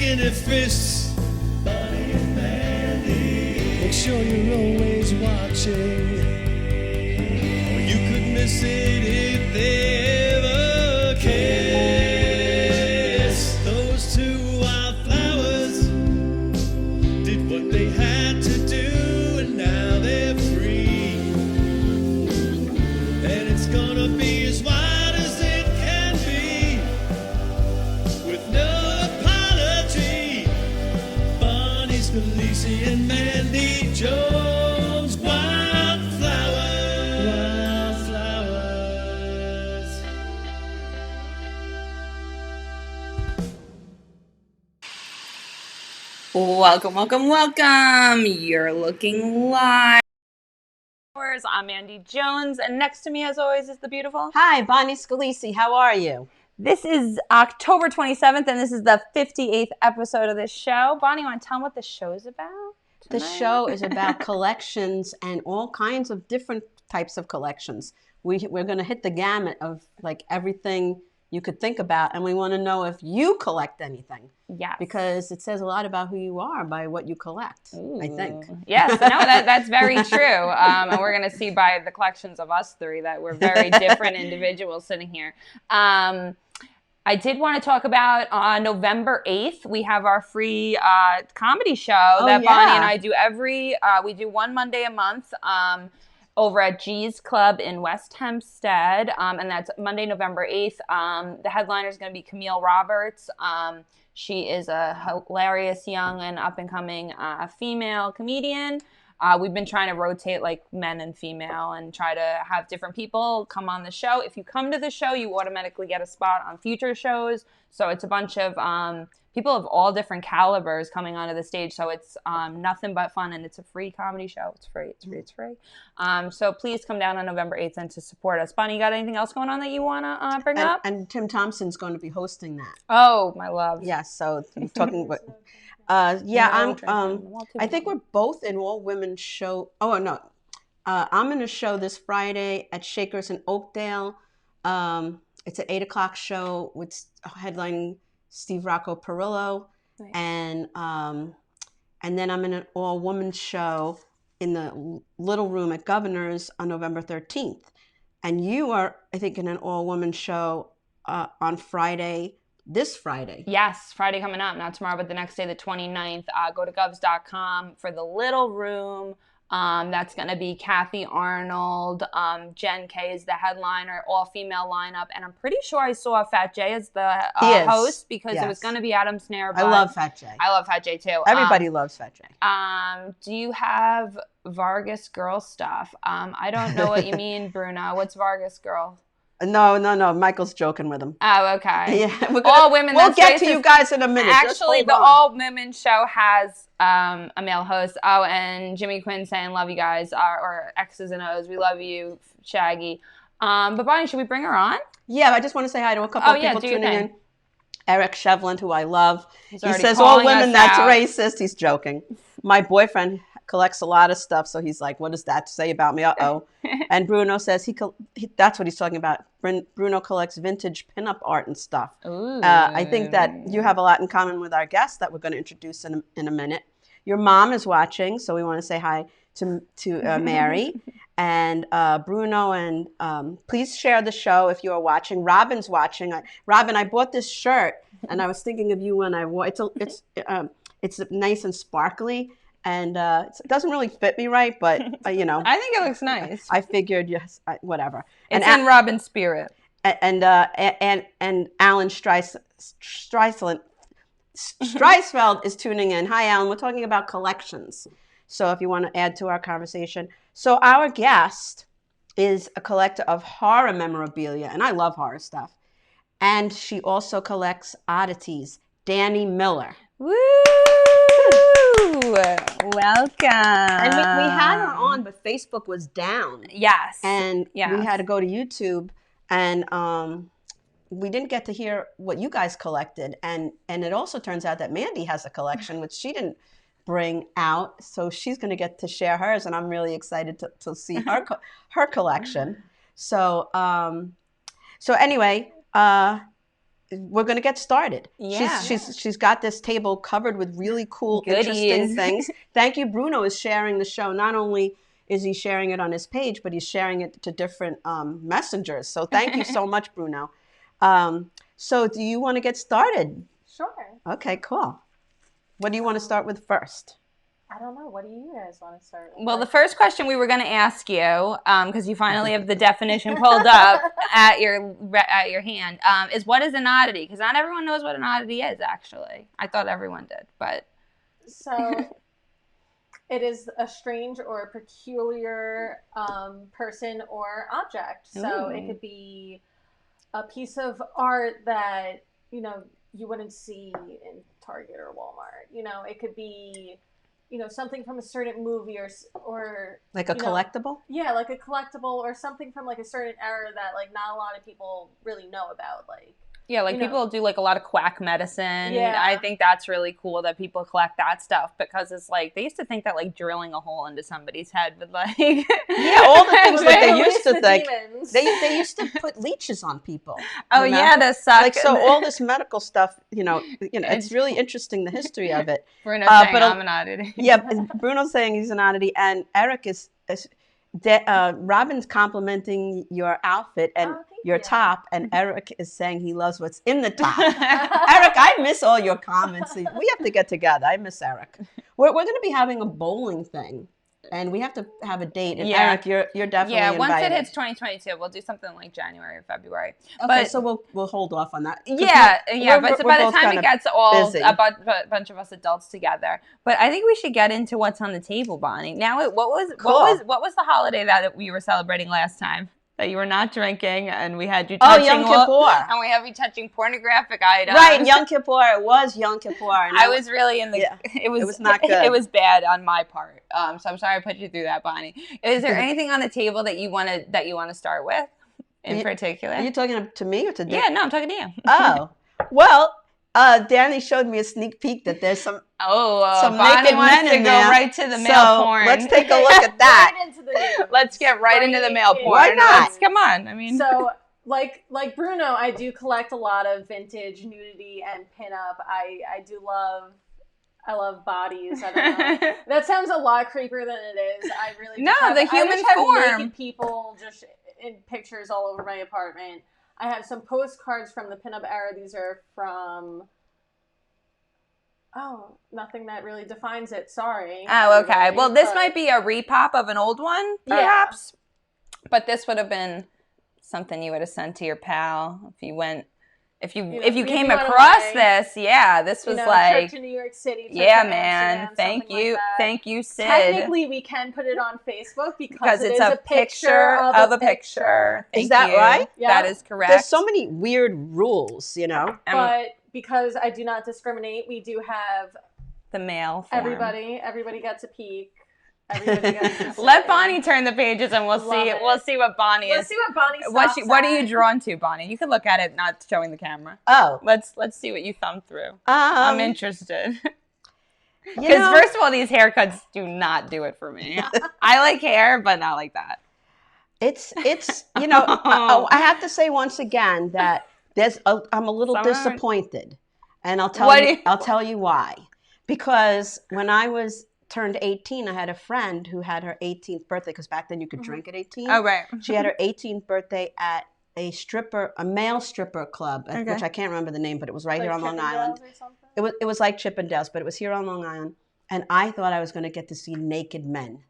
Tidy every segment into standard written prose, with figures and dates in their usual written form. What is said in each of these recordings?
shaking their fists. Bonnie and Mandy. Make sure you're always watching, or you could miss it if they ever kiss. Those two wildflowers did what they had to do, and now they're free. And it's gonna be as wide as it can be, with no apology. Bonnie, Scalisi, and Mandy Jones, Wildflowers. Wildflowers. Welcome, welcome, welcome. You're looking live. I'm Mandy Jones, and next to me, as always, is the beautiful. Hi, Bonnie Scalisi. How are you? This is October 27th, and this is the 58th episode of this show. Bonnie, you want to tell them what the show's about? The show is about collections and all kinds of different types of collections. We're going to hit the gamut of like everything you could think about, and we want to know if you collect anything. Yes. Because it says a lot about who you are by what you collect, I think. Yes, no, that's very true. And we're going to see by the collections of us three that we're very different individuals sitting here. I did want to talk about November 8th. We have our free comedy show that Bonnie and I do we do one Monday a month over at G's Club in West Hempstead. And that's Monday, November 8th. The headliner is going to be Camille Roberts. She is a hilarious young and up-and-coming female comedian. We've been trying to rotate like men and female and try to have different people come on the show. If you come to the show, you automatically get a spot on future shows. So it's a bunch of people of all different calibers coming onto the stage. So it's nothing but fun, and it's a free comedy show. It's free. So please come down on November 8th and to support us. Bonnie, you got anything else going on that you want to bring up? And Tim Thompson's going to be hosting that. Oh, my love. Yes, so I'm talking about... I think we're both in all-women show. Oh, no. I'm in a show this Friday at Shakers in Oakdale. It's an 8 o'clock show with headlining Steve Rocco Perillo. Nice. And then I'm in an all-woman show in the Little Room at Governor's on November 13th. And you are, I think, in an all-woman show on Friday. This Friday. Yes, Friday coming up. Not tomorrow, but the next day, the 29th. Go to govs.com for the Little Room. That's going to be Kathy Arnold. Jen K is the headliner, all-female lineup. And I'm pretty sure I saw Fat J as the host because it was going to be Adam Snare. I love Fat J. I love Fat J, too. Everybody loves Fat J. Do you have Vargas Girl stuff? I don't know what you mean, Bruno. What's Vargas Girl? No. Michael's joking with him. Oh, okay. Yeah, all women. We'll get to you guys in a minute. Actually, the all women show has a male host. Oh, and Jimmy Quinn saying "love you guys" or X's and O's. We love you, Shaggy. But Bonnie, should we bring her on? Yeah, I just want to say hi to a couple of people tuning in. Eric Shevland, who I love. He says all women. That's racist. He's joking. My boyfriend collects a lot of stuff, so he's like, what does that say about me? Uh-oh. And Bruno says that's what he's talking about. Bruno collects vintage pinup art and stuff. I think that you have a lot in common with our guest that we're going to introduce in a minute. Your mom is watching, so we want to say hi to Mary and Bruno, and please share the show if you are watching. Robin's watching. Robin, I bought this shirt, and I was thinking of you when I wore it. It's nice and sparkly. And it doesn't really fit me right, but, you know. I think it looks nice. I figured, yes, whatever. It's in Robin's spirit. And Alan Streisfeld is tuning in. Hi, Alan. We're talking about collections. So if you want to add to our conversation. So our guest is a collector of horror memorabilia, and I love horror stuff. And she also collects oddities. Dani Miller. Woo! Welcome. And we had her on, but Facebook was down. Yes. And we had to go to YouTube, and we didn't get to hear what you guys collected. And it also turns out that Mandy has a collection, which she didn't bring out. So she's going to get to share hers, and I'm really excited to see her collection. So anyway, we're going to get started. Yeah. She's got this table covered with really cool, Goodies. interesting things. Thank you. Bruno is sharing the show. Not only is he sharing it on his page, but he's sharing it to different messengers. So thank you so much, Bruno. So do you want to get started? Sure. Okay, cool. What do you want to start with first? I don't know. What do you guys want to start with? Well, the first question we were going to ask you, because you finally have the definition pulled up at your hand, is what is an oddity? Because not everyone knows what an oddity is, actually. I thought everyone did, but... So, it is a strange or a peculiar person or object. So, it could be a piece of art that, you know, you wouldn't see in Target or Walmart. You know, it could be... you know, something from a certain movie or like a collectible? Yeah, like a collectible or something from like a certain era that like not a lot of people really know about. Like, yeah, like people do like a lot of quack medicine. Yeah. I think that's really cool that people collect that stuff because it's like they used to think that like drilling a hole into somebody's head would like yeah, all the things that they used to think. Demons. They used to put leeches on people. Oh yeah, to suck. Like so, all this medical stuff. You know, it's really interesting the history of it. Bruno saying I'm an oddity. Yeah, Bruno's saying he's an oddity, and Eric is Robin's complimenting your outfit and your top, and Eric is saying he loves what's in the top. Eric, I miss all your comments. We have to get together. I miss Eric. We're going to be having a bowling thing, and we have to have a date. And Eric, you're definitely invited. Once it hits 2022, we'll do something like January or February. Okay, so we'll hold off on that. Yeah, but by the time it gets all busy. a bunch of us adults together. But I think we should get into what's on the table, Bonnie. Now, what was the holiday that we were celebrating last time? That you were not drinking, and we had you touching Yom Kippur. and we have you touching pornographic items. Right, Yom Kippur. It was Yom Kippur. I was really in the. Yeah, it was not good. It was bad on my part. So I'm sorry I put you through that, Bonnie. Is there anything on the table that you want to start with in particular? Are you talking to me or to Dan? Yeah, no, I'm talking to you. Oh, well, Dani showed me a sneak peek that there's some Bonnie naked wants men to in go there. right to the male porn. Let's take a look at that. Right into the Let's get right into the male porn. Why not? Come on. I mean, so like Bruno, I do collect a lot of vintage nudity and pinup. I love bodies. I don't know. That sounds a lot creepier than it is. I really the human form. Naked people just in pictures all over my apartment. I have some postcards from the pinup era. These are from nothing that really defines it. Sorry. Oh, okay. Well, this might be a repop of an old one, perhaps. Yeah. But this would have been something you would have sent to your pal if you came across this. Yeah, this was trip to New York City. Yeah, man. Thank you, Sid. Technically, we can put it on Facebook because it's a picture of a picture. Is that right? Yeah. That is correct. There's so many weird rules, But because I do not discriminate, we do have the male form. Everybody gets a peek. Everybody gets Let Bonnie turn the pages and we'll see. We'll see what Bonnie is. Let's see what Bonnie. What are you drawn to, Bonnie? You can look at it, not showing the camera. Oh, let's see what you thumb through. I'm interested. Because first of all, these haircuts do not do it for me. I like hair, but not like that. It's I have to say once again that I'm a little disappointed, and I'll tell you why. Because when I turned 18, I had a friend who had her 18th birthday, because back then you could drink at 18. Oh, right. She had her 18th birthday at a male stripper club, which I can't remember the name, but it was right here on Long Island. It was like Chippendales, but it was here on Long Island. And I thought I was going to get to see naked men.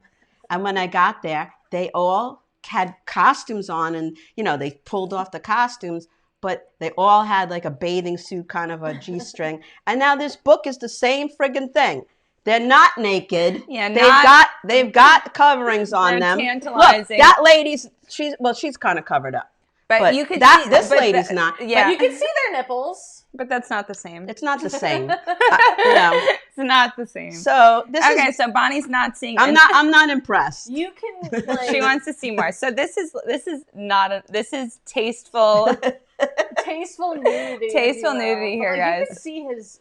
And when I got there, they all had costumes on, and they pulled off the costumes, but they all had like a bathing suit, kind of a G-string. And now this book is the same friggin' thing. They're not naked. Yeah, they've got coverings on them. Tantalizing. Look, that lady's she's kind of covered up. But you could see this lady's not. Yeah, but you can see their nipples. But that's not the same. It's not the same. It's not the same. So so Bonnie's not seeing. I'm not impressed. You can. She wants to see more. So this is tasteful. Tasteful nudity. Tasteful nudity here, guys. You can see his.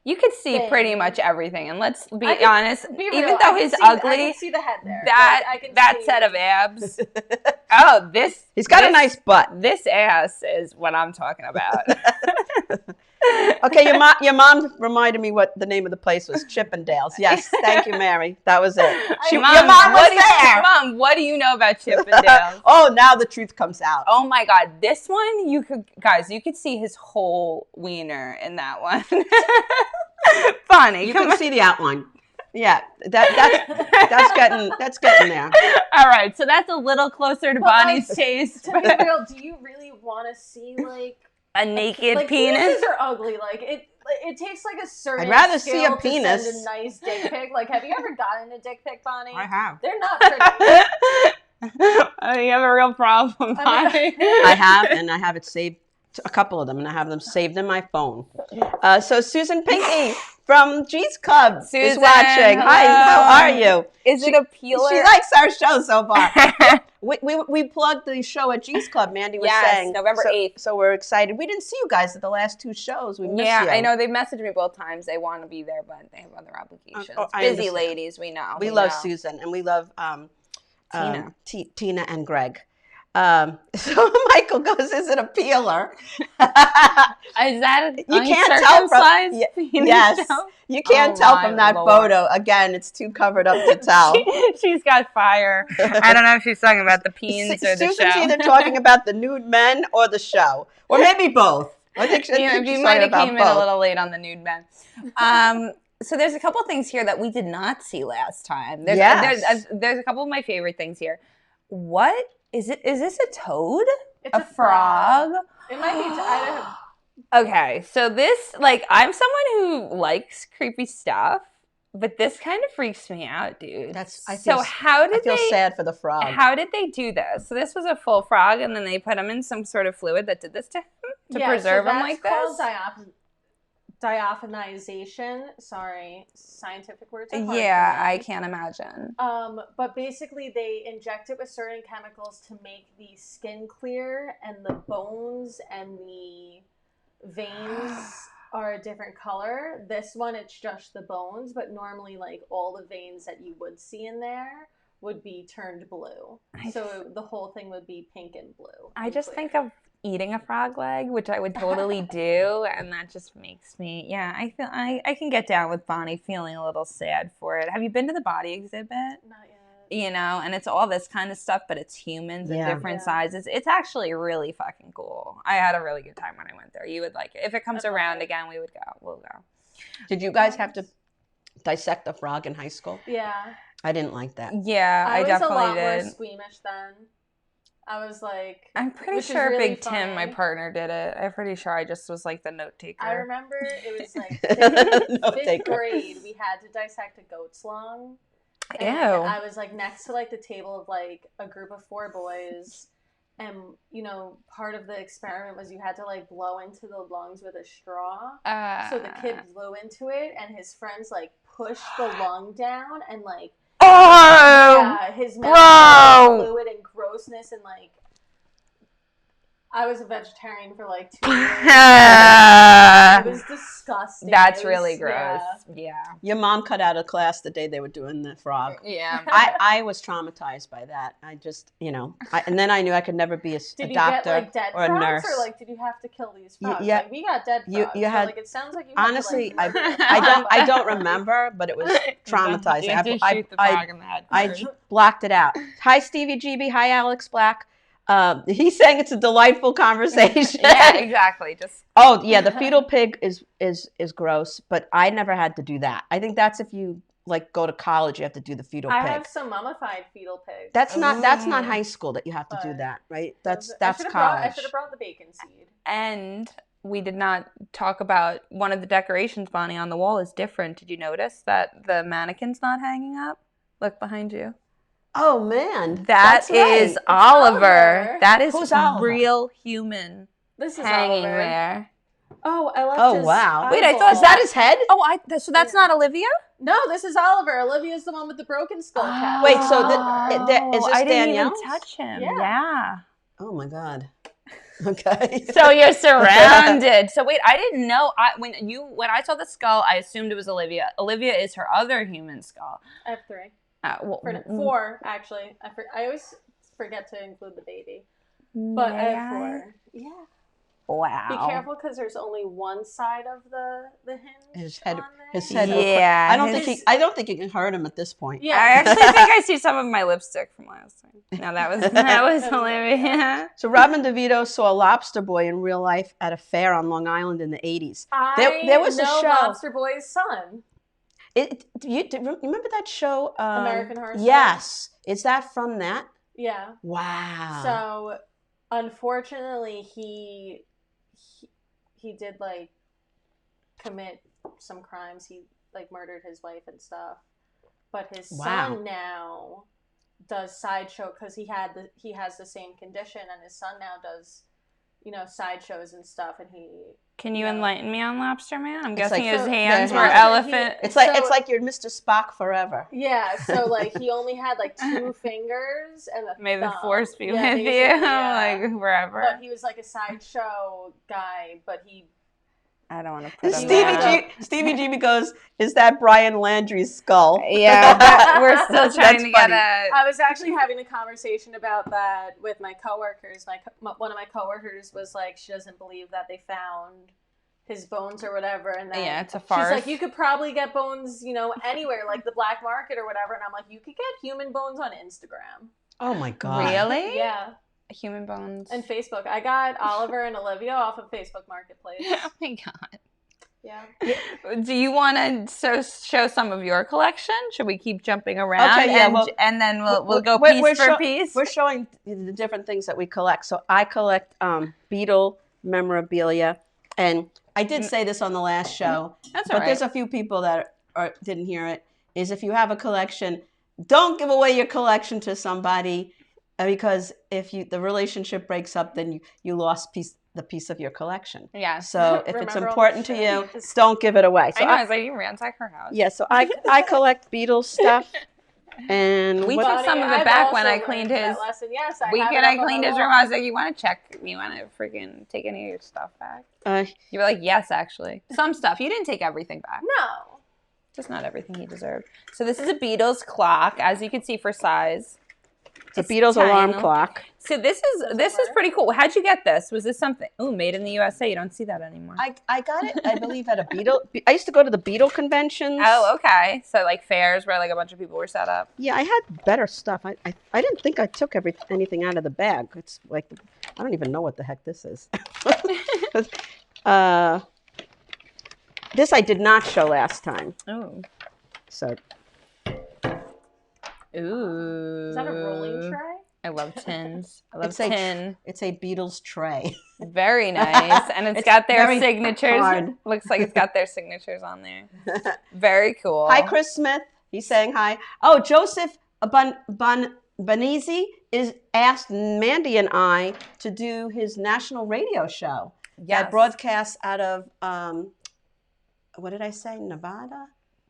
You could see thing. pretty much everything, and let's be honest. Be even real, though he's ugly, I can see the head there. That set of abs. Oh, He's got a nice butt. This ass is what I'm talking about. Okay, your mom reminded me what the name of the place was. Chippendales. Yes, thank you, Mary. That was it. Your mom was there. Mom, what do you know about Chippendales? Oh, now the truth comes out. Oh my God, this one you could see his whole wiener in that one. Funny. You can see the outline. Yeah, that's getting there. All right, so that's a little closer to Bonnie's taste. To be real, do you really want to see like a naked penis? Penises are ugly. Like it takes like a certain. I'd rather see a penis. To send a nice dick pic. Like, have you ever gotten a dick pic, Bonnie? I have. They're not pretty. You have a real problem, Bonnie. I have, and I have it saved. A couple of them, and I have them saved in my phone. So Susan Pinky from G's Club is watching. Hello. Hi, how are you? Is it a peeler? She likes our show so far. we plugged the show at G's Club. Mandy was saying November 8th. So we're excited. We didn't see you guys at the last two shows. We missed you. I know they messaged me both times. They want to be there, but they have other obligations. Busy ladies, we know. We love Susan, and we love Tina and Greg. So Michael goes, is it a peeler? Is that you can't tell from yes, show? You can't tell from that photo. Again, it's too covered up to tell. She's got fire. I don't know if she's talking about the peens or the show. Susan's either talking about the nude men or the show, or maybe both. I think she's you might have came in a little late on the nude men. So there's a couple things here that we did not see last time. There's a couple of my favorite things here. What? Is this a toad? It's a frog? It might be. Okay, so this, like, I'm someone who likes creepy stuff, but this kind of freaks me out, dude. I feel sad for the frog. How did they do this? So this was a full frog, and then they put him in some sort of fluid that did this to him to preserve him like this? That's called diaphanization. Sorry, scientific words. Yeah, I can't imagine. But basically they inject it with certain chemicals to make the skin clear, and the bones and the veins are a different color. This one, it's just the bones, but normally like all the veins that you would see in there would be turned blue. So the whole thing would be pink and blue. I just think of eating a frog leg, which I would totally do, and that just makes me, I feel I can get down with Bonnie feeling a little sad for it. Have you been to the body exhibit? Not yet. You know, and it's all this kind of stuff, but it's humans in different sizes. It's actually really fucking cool. I had a really good time when I went there. You would like it. If it comes around again, we'll go. Did you guys have to dissect a frog in high school? Yeah. I didn't like that. Yeah, I definitely did. I was a lot more squeamish then. I was like... I'm pretty sure really Big Tim, my partner, did it. I'm pretty sure I just was like the note taker. I remember it was like fifth grade. We had to dissect a goat's lung. Ew. I was like next to like the table of like a group of 4 boys. And, you know, part of the experiment was you had to like blow into the lungs with a straw. So the kid blew into it, and his friends like pushed the lung down, and like... his mouth fluid and grossness, and like I was a vegetarian for like 2 years. It was disgusting. That's really gross. Yeah. Your mom cut out of class the day they were doing the frog. Yeah. I was traumatized by that. I just, and then I knew I could never be a doctor you get, like, dead or a frogs, nurse. Or like, did you have to kill these frogs? Yeah. Like, we got dead frogs. You had, like, it sounds like you honestly, had to, like, I don't remember, but it was traumatizing. You did shoot the frog in the head. I blocked it out. Hi, Stevie GB. Hi, Alex Black. He's saying it's a delightful conversation. Yeah, exactly. The fetal pig is gross, but I never had to do that. I think that's if you like go to college, you have to do the fetal pig. I have some mummified fetal pigs. That's not high school that you have to do that, right? That's college. I should have brought the bacon seed. And we did not talk about one of the decorations, Bonnie, on the wall is different. Did you notice that the mannequin's not hanging up? Look behind you. Oh, man. That is right. Oliver. That is Oliver? real human. This is hanging Oliver. there. Oh, I left his wow. eyeball. Wait, I thought, is that his head? Oh, so that's not Olivia? No, this is Oliver. Olivia's the one with the broken skull cap. Wait, so is this I didn't Danielle? even touch him. Yeah. Oh, my God. Okay. So you're surrounded. So wait, I didn't know. When I saw the skull, I assumed it was Olivia. Olivia is her other human skull. I have 3. Well, 4, actually. I always forget to include the baby. But I have 4. Yeah. Wow. Be careful because there's only one side of the hinge. His head. on there. His head. Yeah. I don't think you can hurt him at this point. Yeah. I actually think I see some of my lipstick from last time. No, that was Olivia. So Robin DeVito saw a lobster boy in real life at a fair on Long Island in the 80s. There was know a show. Lobster Boy's son. Remember that show? American Horror Story? Yes. Is that from that? Yeah. Wow. So, unfortunately, he did like commit some crimes. He like murdered his wife and stuff. But his son now does sideshow because he has the same condition, and his son now does, sideshows and stuff. And Can you enlighten me on Lobster Man? I'm It's guessing like- his hands so- were elephant. It's like you're Mr. Spock forever. Yeah, so like he only had like 2 fingers and a May the thumb. force be Yeah, with you, basically, yeah. like forever. But he was like a sideshow guy, but he I don't want to put him Stevie G goes, is that Brian Landry's skull? Yeah, but we're still trying to get a. I was actually having a conversation about that with my coworkers. One of my coworkers was like, she doesn't believe that they found his bones or whatever, and then Yeah, it's a farce. she's like, you could probably get bones, anywhere, like the black market or whatever. And I'm like, you could get human bones on Instagram. Oh my God. Really? Yeah. Human bones. And Facebook. I got Oliver and Olivia off of Facebook Marketplace. Oh my God. Yeah. Do you want to show some of your collection? Should we keep jumping around? Okay, yeah, and then we'll go we're piece for piece. We're showing the different things that we collect. So I collect Beatle memorabilia, and I did say this on the last show, That's all but there's right. a few people that didn't hear it. Is if you have a collection, don't give away your collection to somebody, because if the relationship breaks up, then you lost the piece of your collection. Yeah. So if it's Remember all important the to you, shit. don't give it away. So I know. I was like, you ransack her house. yeah, so I collect Beatles stuff, and We what- took some of it I've back when also I cleaned learned his. that lesson. Yes, I Weekend have it I up on cleaned the his room. wall. I was like, you want to check? You want to freaking take any of your stuff back? You were like, yes, actually. Some stuff. You didn't take everything back. No. Just not everything he deserved. So this is a Beatles clock, as you can see for size. it's a Beatles alarm clock. So this is pretty cool. How'd you get this? Was this something? Oh, made in the USA. You don't see that anymore. I got it, I believe, at a Beatle. I used to go to the Beatle conventions. Oh, okay. So like fairs where like a bunch of people were set up. Yeah, I had better stuff. I didn't think I took anything out of the bag. It's like, I don't even know what the heck this is. This I did not show last time. Oh. So Ooh. Is that a rolling tray? I love tins. I love it's a tin. it's a Beatles tray. Very nice. And it's got their very signatures. hard. Looks like it's got their signatures on there. Very cool. Hi, Chris Smith. He's saying hi. Oh, Joseph Banizzi is asked Mandy and I to do his national radio show that broadcasts out of what did I say? Nevada.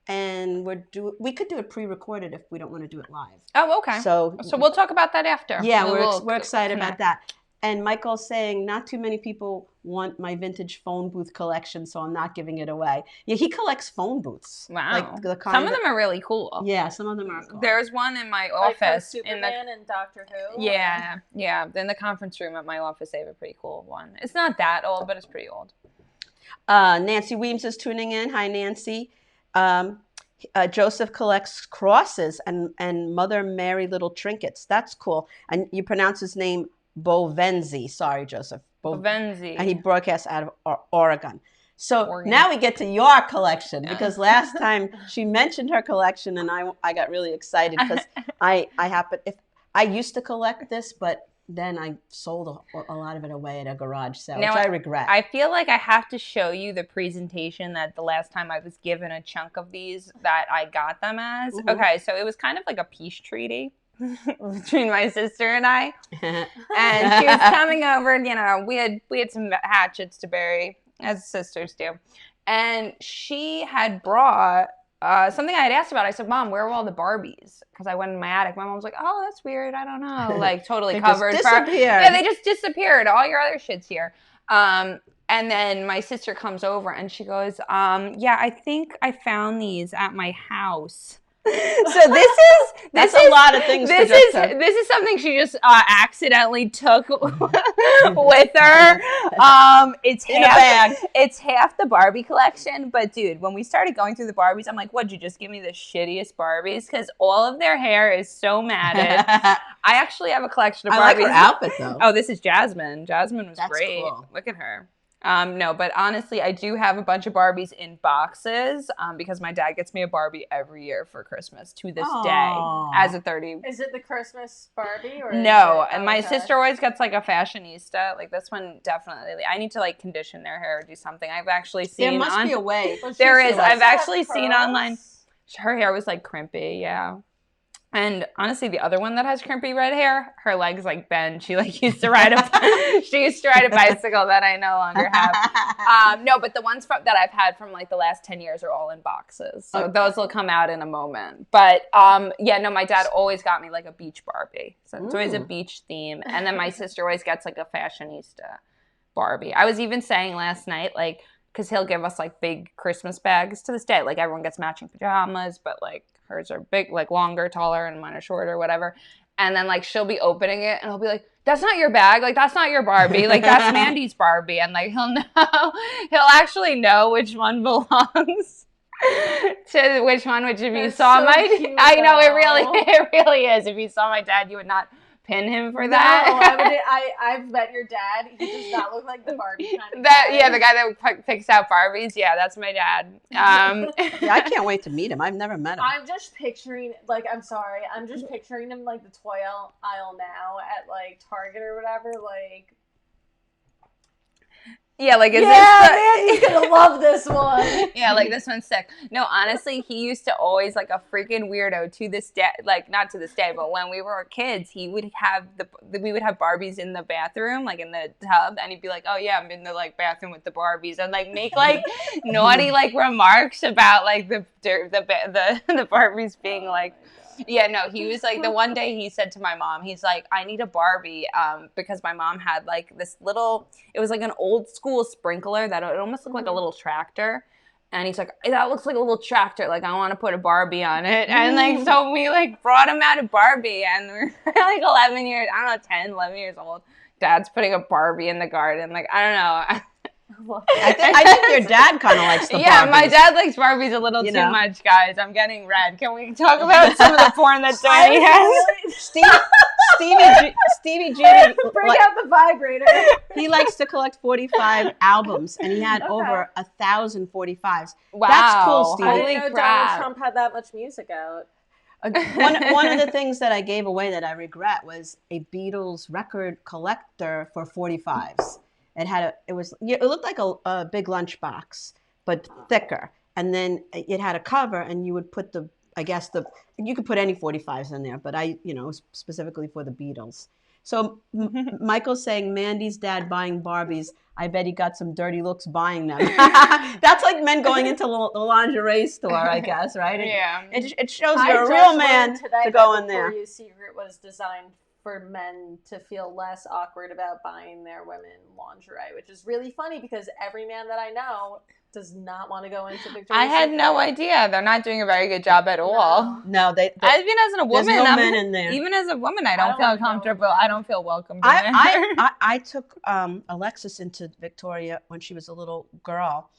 And we could do it pre-recorded if we don't want to do it live. Oh, okay. So we'll talk about that after. yeah, We'll we're excited connect. about that. And Michael's saying not too many people want my vintage phone booth collection, so I'm not giving it away. Yeah, he collects phone booths. Wow. Like the kind Some of them are really cool. Yeah, some of them are cool. There's one in my Like from office. Superman and Doctor Who. Yeah. In the conference room at my office, they have a pretty cool one. It's not that old, but it's pretty old. Nancy Weems is tuning in. Hi, Nancy. Joseph collects crosses and Mother Mary little trinkets. That's cool. And you pronounce his name Bovenzi. Sorry, Joseph. Bovenzi. And he broadcasts out of Oregon. So now we get to your collection, because last time she mentioned her collection and I got really excited because I used to collect this, but then I sold a lot of it away at a garage sale, which I regret. I feel like I have to show you the presentation that the last time I was given a chunk of these that I got them as. Mm-hmm. Okay, so it was kind of like a peace treaty between my sister and I. And she was coming over, and we had some hatchets to bury, as sisters do. And she had brought something I had asked about. I said, Mom, where are all the Barbies? Because I went in my attic. My mom was like, oh, that's weird. I don't know. Like totally they covered. Just disappeared. Yeah, they just disappeared. All your other shit's here. And then my sister comes over and she goes, yeah, I think I found these at my house. So this is a lot of things. This is something she just accidentally took with her. It's in a bag. It's half the Barbie collection. But dude, when we started going through the Barbies, I'm like, what'd you just give me the shittiest Barbies? Because all of their hair is so matted. I actually have a collection of Barbies. I like her outfit though. Oh, this is Jasmine. Jasmine was great. Cool. Look at her. No, but honestly, I do have a bunch of Barbies in boxes because my dad gets me a Barbie every year for Christmas to this day as a 30. Is it the Christmas Barbie? Or no, and my sister always gets like a fashionista. Like this one, definitely. I need to like condition their hair or do something. I've actually seen. There must be a way. There is. I've actually seen online. Her hair was like crimpy, yeah. And honestly, the other one that has crimpy red hair, her legs like bend. She like used to ride a bicycle that I no longer have. No, but the ones that I've had from like the last 10 years are all in boxes. So those will come out in a moment. But yeah, no, my dad always got me like a beach Barbie. So it's always a beach theme. And then my sister always gets like a fashionista Barbie. I was even saying last night, like, because he'll give us like big Christmas bags to this day. Like everyone gets matching pajamas, but like hers are big, like longer, taller, and mine are shorter, whatever. And then like she'll be opening it and he'll be like, that's not your bag. Like that's not your Barbie. Like that's Mandy's Barbie. And like he'll actually know which one belongs to which one, which if you saw so cute, I know it really is. If you saw my dad, you would not pin him for that. No, I've met your dad. He does not look like the Barbie kind of guy. Yeah, the guy that picks out Barbies. Yeah, that's my dad. Yeah, I can't wait to meet him. I've never met him. I'm just picturing, like, I'm just picturing him like the toy aisle now at like Target or whatever, like. Yeah, like is Mandy's gonna love this one. Yeah, like this one's sick. No, honestly, he used to always like a freaking weirdo to this day. Like not to this day, but when we were kids, he would have we would have Barbies in the bathroom, like in the tub, and he'd be like, "Oh yeah, I'm in the like bathroom with the Barbies," and like make like naughty like remarks about like the Barbies being like. Yeah, no, he was like, the one day he said to my mom, he's like, I need a Barbie because my mom had like this little, it was like an old school sprinkler that it almost looked like a little tractor. And he's like, that looks like a little tractor. Like, I want to put a Barbie on it. And like, so we like brought him out a Barbie and we're like 11 years, I don't know, 10, 11 years old. Dad's putting a Barbie in the garden. Like, I don't know. I think your dad kind of likes the Barbies. Yeah, my dad likes Barbies a little too much, guys. I'm getting red. Can we talk about some of the porn that Dani has? Stevie G. Bring out the vibrator. He likes to collect 45 albums, and he had over 1,000 45s. Wow. That's cool, Stevie. I didn't know Donald Trump had that much music out. One of the things that I gave away that I regret was a Beatles record collector for 45s. It looked like a big lunchbox, but thicker. And then it had a cover, and you would put you could put any 45s in there, but specifically for the Beatles. So Michael's saying Mandy's dad buying Barbies. I bet he got some dirty looks buying them. That's like men going into the lingerie store, I guess, right? Yeah. It shows you're a real man to go in there. Victoria's Secret was designed for men to feel less awkward about buying their women lingerie, which is really funny because every man that I know does not want to go into Victoria's I had Secret. no idea. They're not doing a very good job at all. No, even as a woman, there's no men in there. Even as a woman, I don't feel comfortable. I don't feel welcome. I took Alexis into Victoria when she was a little girl,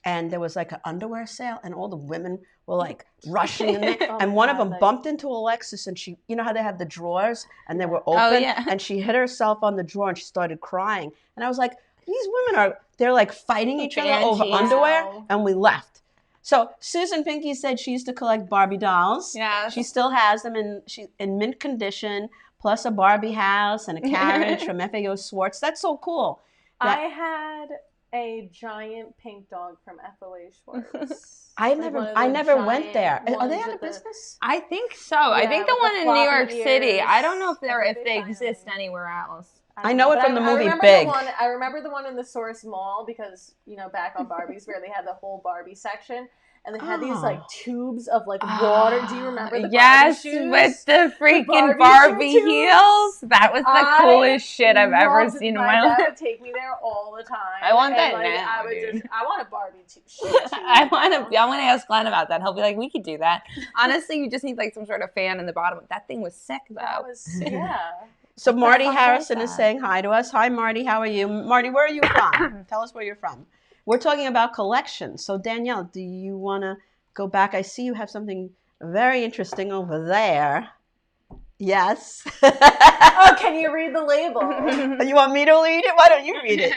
and there was like an underwear sale, and all the women were like rushing in there. And one of them bumped into Alexis, and she, you know how they have the drawers and they were open, and she hit herself on the drawer and she started crying. And I was like, these women they're like fighting each other over underwear, and we left. So Susan Pinky said she used to collect Barbie dolls. Yeah, she still has them in mint condition, plus a Barbie house and a carriage from FAO Schwartz. That's so cool. I had a giant pink dog from FOA Schwartz. I never went there. Are they out of business? I think so. Yeah, I think the one in New York City. I don't know if they exist anywhere else. I know it from the movie Big. I remember the one in the Source Mall because, back on Barbies where they had the whole Barbie section. and they had these like tubes of like water. Do you remember the yes, Barbie shoes? with the freaking The Barbie shoe heels? That was the coolest shit I've ever seen in my life. My dad would take me there all the time. I want that like, now, I want a Barbie shoe. I'm gonna ask Glenn about that. He'll be like, we could do that. Honestly, you just need like some sort of fan in the bottom. That thing was sick though. So Marty Harrison is saying hi to us. Hi, Marty. How are you? Marty, where are you from? Tell us where you're from. We're talking about collections. So Danielle, do you want to go back? I see you have something very interesting over there. Yes. Oh, can you read the label? You want me to read it? Why don't you read it?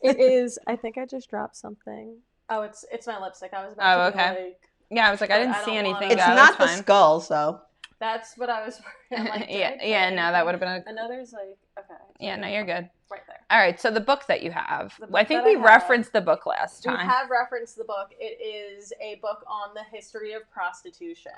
It is. I think I just dropped something. Oh, it's my lipstick. I was about to be like. Yeah, I was like, I didn't see anything. It's not the skull, so. That's what I was worried. Like, yeah, no, that would have been I know there's like, okay. Yeah, no, you're good. Right there. All right, so the book that you have. I think we referenced the book last time. We have referenced the book. It is a book on the history of prostitution.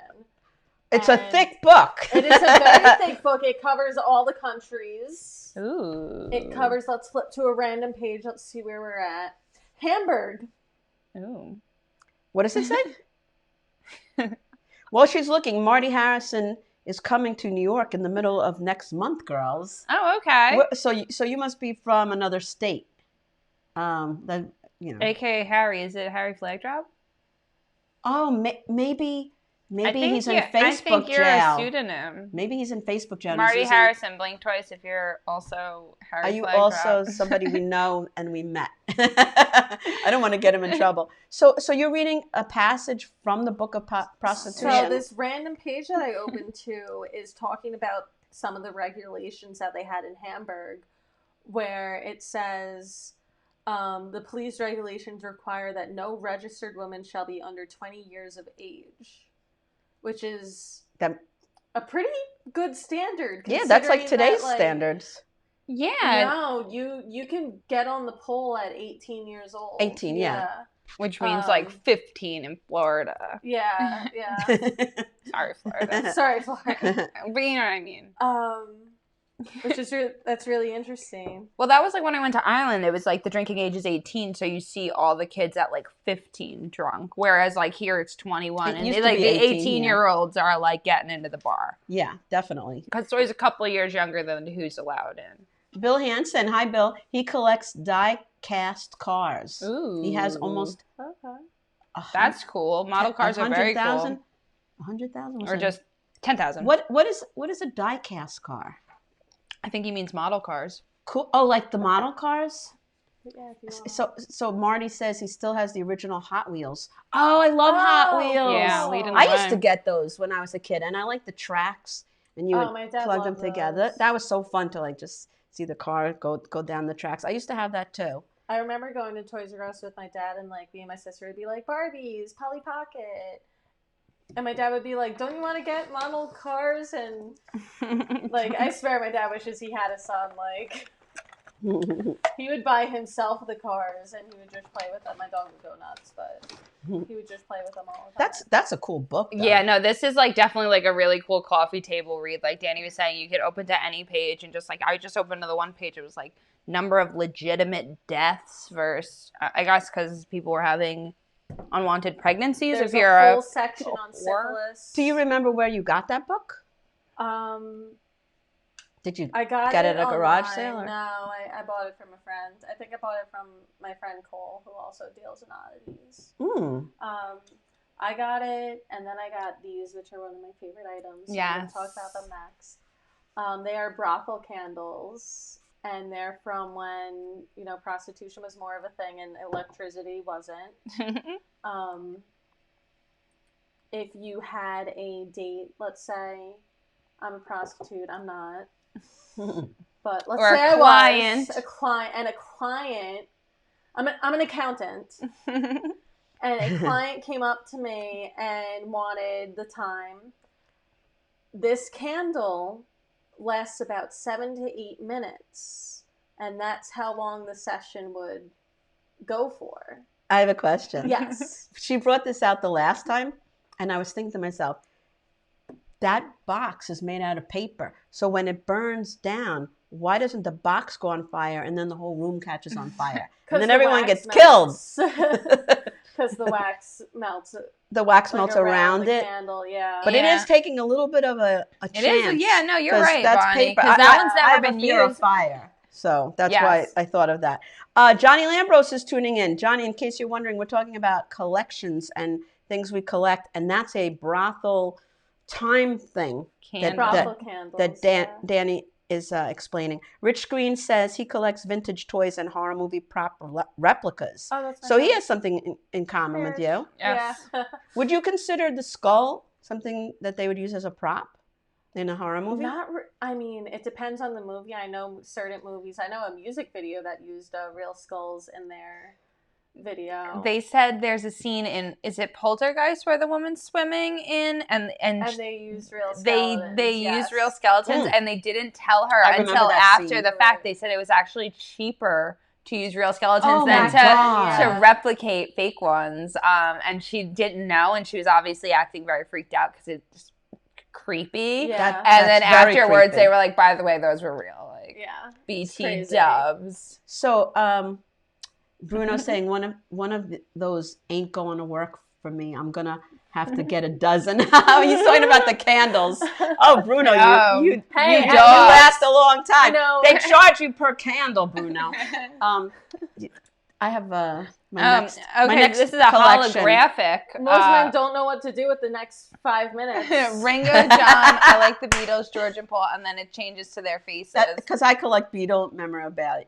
It's a thick book. It is a very thick book. It covers all the countries. Ooh. It covers, let's flip to a random page. Let's see where we're at. Hamburg. Ooh. What does it say? While she's looking, Marty Harrison is coming to New York in the middle of next month, girls. Oh, okay. So you must be from another state. Then AKA Harry. Is it Harry Flagdrop? Oh, maybe he's in Facebook I think you're jail. A pseudonym. Maybe he's in Facebook jail. Marty Harrison, blink twice if you're also Harry Are you Flagdrop. also somebody we know and we met? I don't want to get him in trouble. So you're reading a passage from the book of prostitution. So this random page that I opened to is talking about some of the regulations that they had in Hamburg, where it says the police regulations require that no registered woman shall be under 20 years of age. Which is a pretty good standard. Yeah, that's like today's standards. Yeah. No, you can get on the pole at 18 years old. 18, yeah. Which means like 15 in Florida. Yeah. Sorry, Florida. Sorry, Florida. But you know what I mean. Which is that's really interesting. Well, that was like when I went to Ireland. It was like the drinking age is 18, so you see all the kids at like 15 drunk. Whereas like here it's 21, and like the 18-year-olds are like getting into the bar. Yeah, definitely. Because it's always a couple of years younger than who's allowed in. Bill Hansen, hi Bill. He collects die-cast cars. Ooh, he has almost. Okay. That's cool. Model cars are very cool. 100,000, or just 10,000. What is a die-cast car? I think he means model cars. Cool. Oh, like the model cars? Yeah, if you want. So Marty says he still has the original Hot Wheels. Oh, I love Hot Wheels. Yeah, I used to get those when I was a kid, and I like the tracks, and you would plug them together. That was so fun to like just see the car go down the tracks. I used to have that too. I remember going to Toys R Us with my dad, and like me and my sister would be like, Barbies, Polly Pocket. And my dad would be like, don't you want to get model cars? And like, I swear my dad wishes he had a son. Like, he would buy himself the cars and he would just play with them. My dog would go nuts, but he would just play with them all the time. That's a cool book, though. Yeah, no, this is like definitely like a really cool coffee table read. Like Dani was saying, you could open to any page and just like, I just opened to the one page. It was like number of legitimate deaths versus, I guess because people were having unwanted pregnancies. There's if you're a whole section on syphilis. Do you remember where you got that book? Did you get it at a garage sale? Or? No, I bought it from a friend. I think I bought it from my friend Cole, who also deals in oddities. I got it, and then I got these, which are one of my favorite items. Yeah. We'll talk about them next. They are Brothel Candles. And they're from when, prostitution was more of a thing and electricity wasn't. If you had a date, let's say, I'm a prostitute, I'm not. But let's say I was a client. I'm an accountant. And a client came up to me and wanted the time. This candle lasts about 7 to 8 minutes, and that's how long the session would go for. I have a question. Yes. She brought this out the last time, and I was thinking to myself, that box is made out of paper, so when it burns down, why doesn't the box go on fire and then the whole room catches on fire? And then everyone gets killed. Because the wax melts. The wax melts around the it. Candle, yeah. But it is taking a little bit of a chance. It is. Yeah, no, you're right, that's Bonnie. paper. Because that one's never been I have a fear of used. fire. So that's why I thought of that. Johnny Lambros is tuning in. Johnny, in case you're wondering, we're talking about collections and things we collect, and that's a brothel time thing. Brothel Candles. That Dani is explaining. Rich Green says he collects vintage toys and horror movie prop replicas. Oh, that's so he has something in common with you. Yes. Yeah. Would you consider the skull something that they would use as a prop in a horror movie? I mean, it depends on the movie. I know certain movies. I know a music video that used real skulls in their video. They said there's a scene in, is it Poltergeist, where the woman's swimming in and they used real skeletons. They used real skeletons, and they didn't tell her until after the fact. They said it was actually cheaper to use real skeletons than to replicate fake ones. And she didn't know, and she was obviously acting very freaked out because it's creepy. Yeah. And then afterwards they were like, by the way, those were real. Like, BT dubs. So, Bruno saying one of those ain't going to work for me. I'm gonna have to get a dozen. He's talking about the candles. Oh, Bruno, you last a long time. They charge you per candle, Bruno. I have my next this is a collection. holographic. Most men don't know what to do with the next 5 minutes. Ringo, John, I like the Beatles, George and Paul, and then it changes to their faces. Because I collect Beatle memorabilia.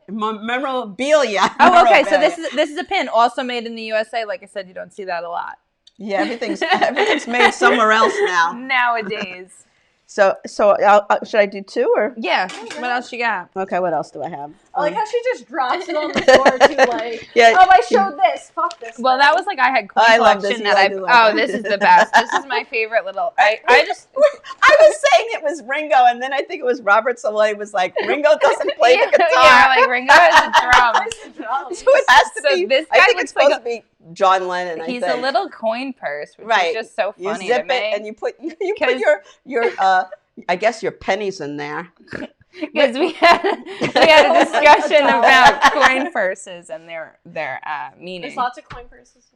Oh, okay. So this is a pin, also made in the USA. Like I said, you don't see that a lot. Yeah, everything's made somewhere else now. Nowadays. So should I do two or? Yeah. What else you got? Okay, what else do I have? I like how she just drops it on the floor too, like, yeah. Oh, I showed this. Fuck this. Well, that was like I had coin collection this is the best. This is my favorite little. I was saying it was Ringo, and then I think it was Robert Soleil was like, Ringo doesn't play the guitar. Yeah, like Ringo has a drum. So it has to be. This guy I think it's supposed to be John Lennon. He's a little coin purse, which is just so funny. You zip to me. it and you put your I guess your pennies in there. Because we had a discussion about coin purses and their meaning. There's lots of coin purses.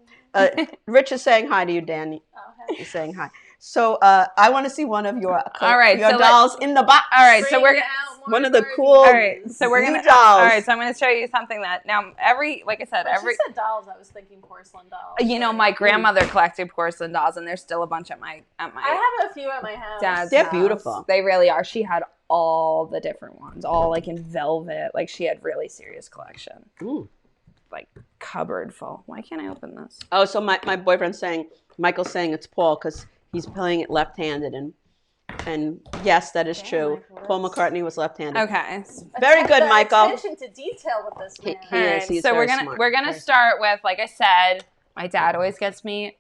Rich is saying hi to you, Dani. Oh, hey. He's saying hi. So I want to see one of your so dolls in the box. All right, so we're one of the cool. All right, so we're gonna. Dolls. All right, so I'm gonna show you something that now like I said, When she said dolls, I was thinking porcelain dolls. You know, my grandmother collected porcelain dolls, and there's still a bunch at my. I have a few at my house. Dad's They're house. beautiful. They really are. She had all the different ones, all like in velvet. Like she had really serious collection. Ooh. Like cupboard full. Why can't I open this? Oh, so my boyfriend's saying, Michael's saying it's Paul because he's playing it left-handed, and yes, that is true. Paul McCartney was left-handed. Okay. Very good, Michael. Attention to detail with this man. He is. He's so very we're gonna start with, like I said, my dad always gets me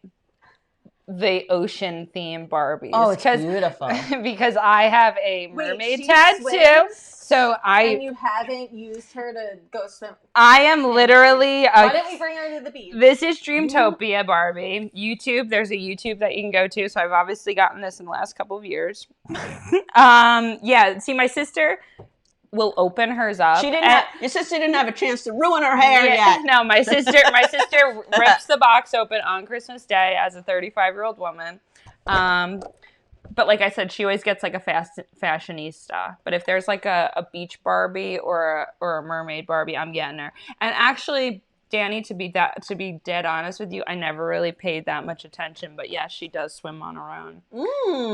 the ocean themed Barbies. Oh, it's beautiful. Because I have a mermaid she tattoo. swims? So And you haven't used her to go swim. I am literally. Why didn't we bring her to the beach? This is Dreamtopia Barbie. YouTube. There's a YouTube that you can go to. So I've obviously gotten this in the last couple of years. Yeah. See, my sister will open hers up. Your sister didn't have a chance to ruin her hair yet. No, my sister rips the box open on Christmas Day as a 35-year-old woman. But like I said, she always gets like a fashionista. But if there's like a beach Barbie or a mermaid Barbie, I'm getting her. And actually, Dani, to be dead honest with you, I never really paid that much attention. But yes, she does swim on her own.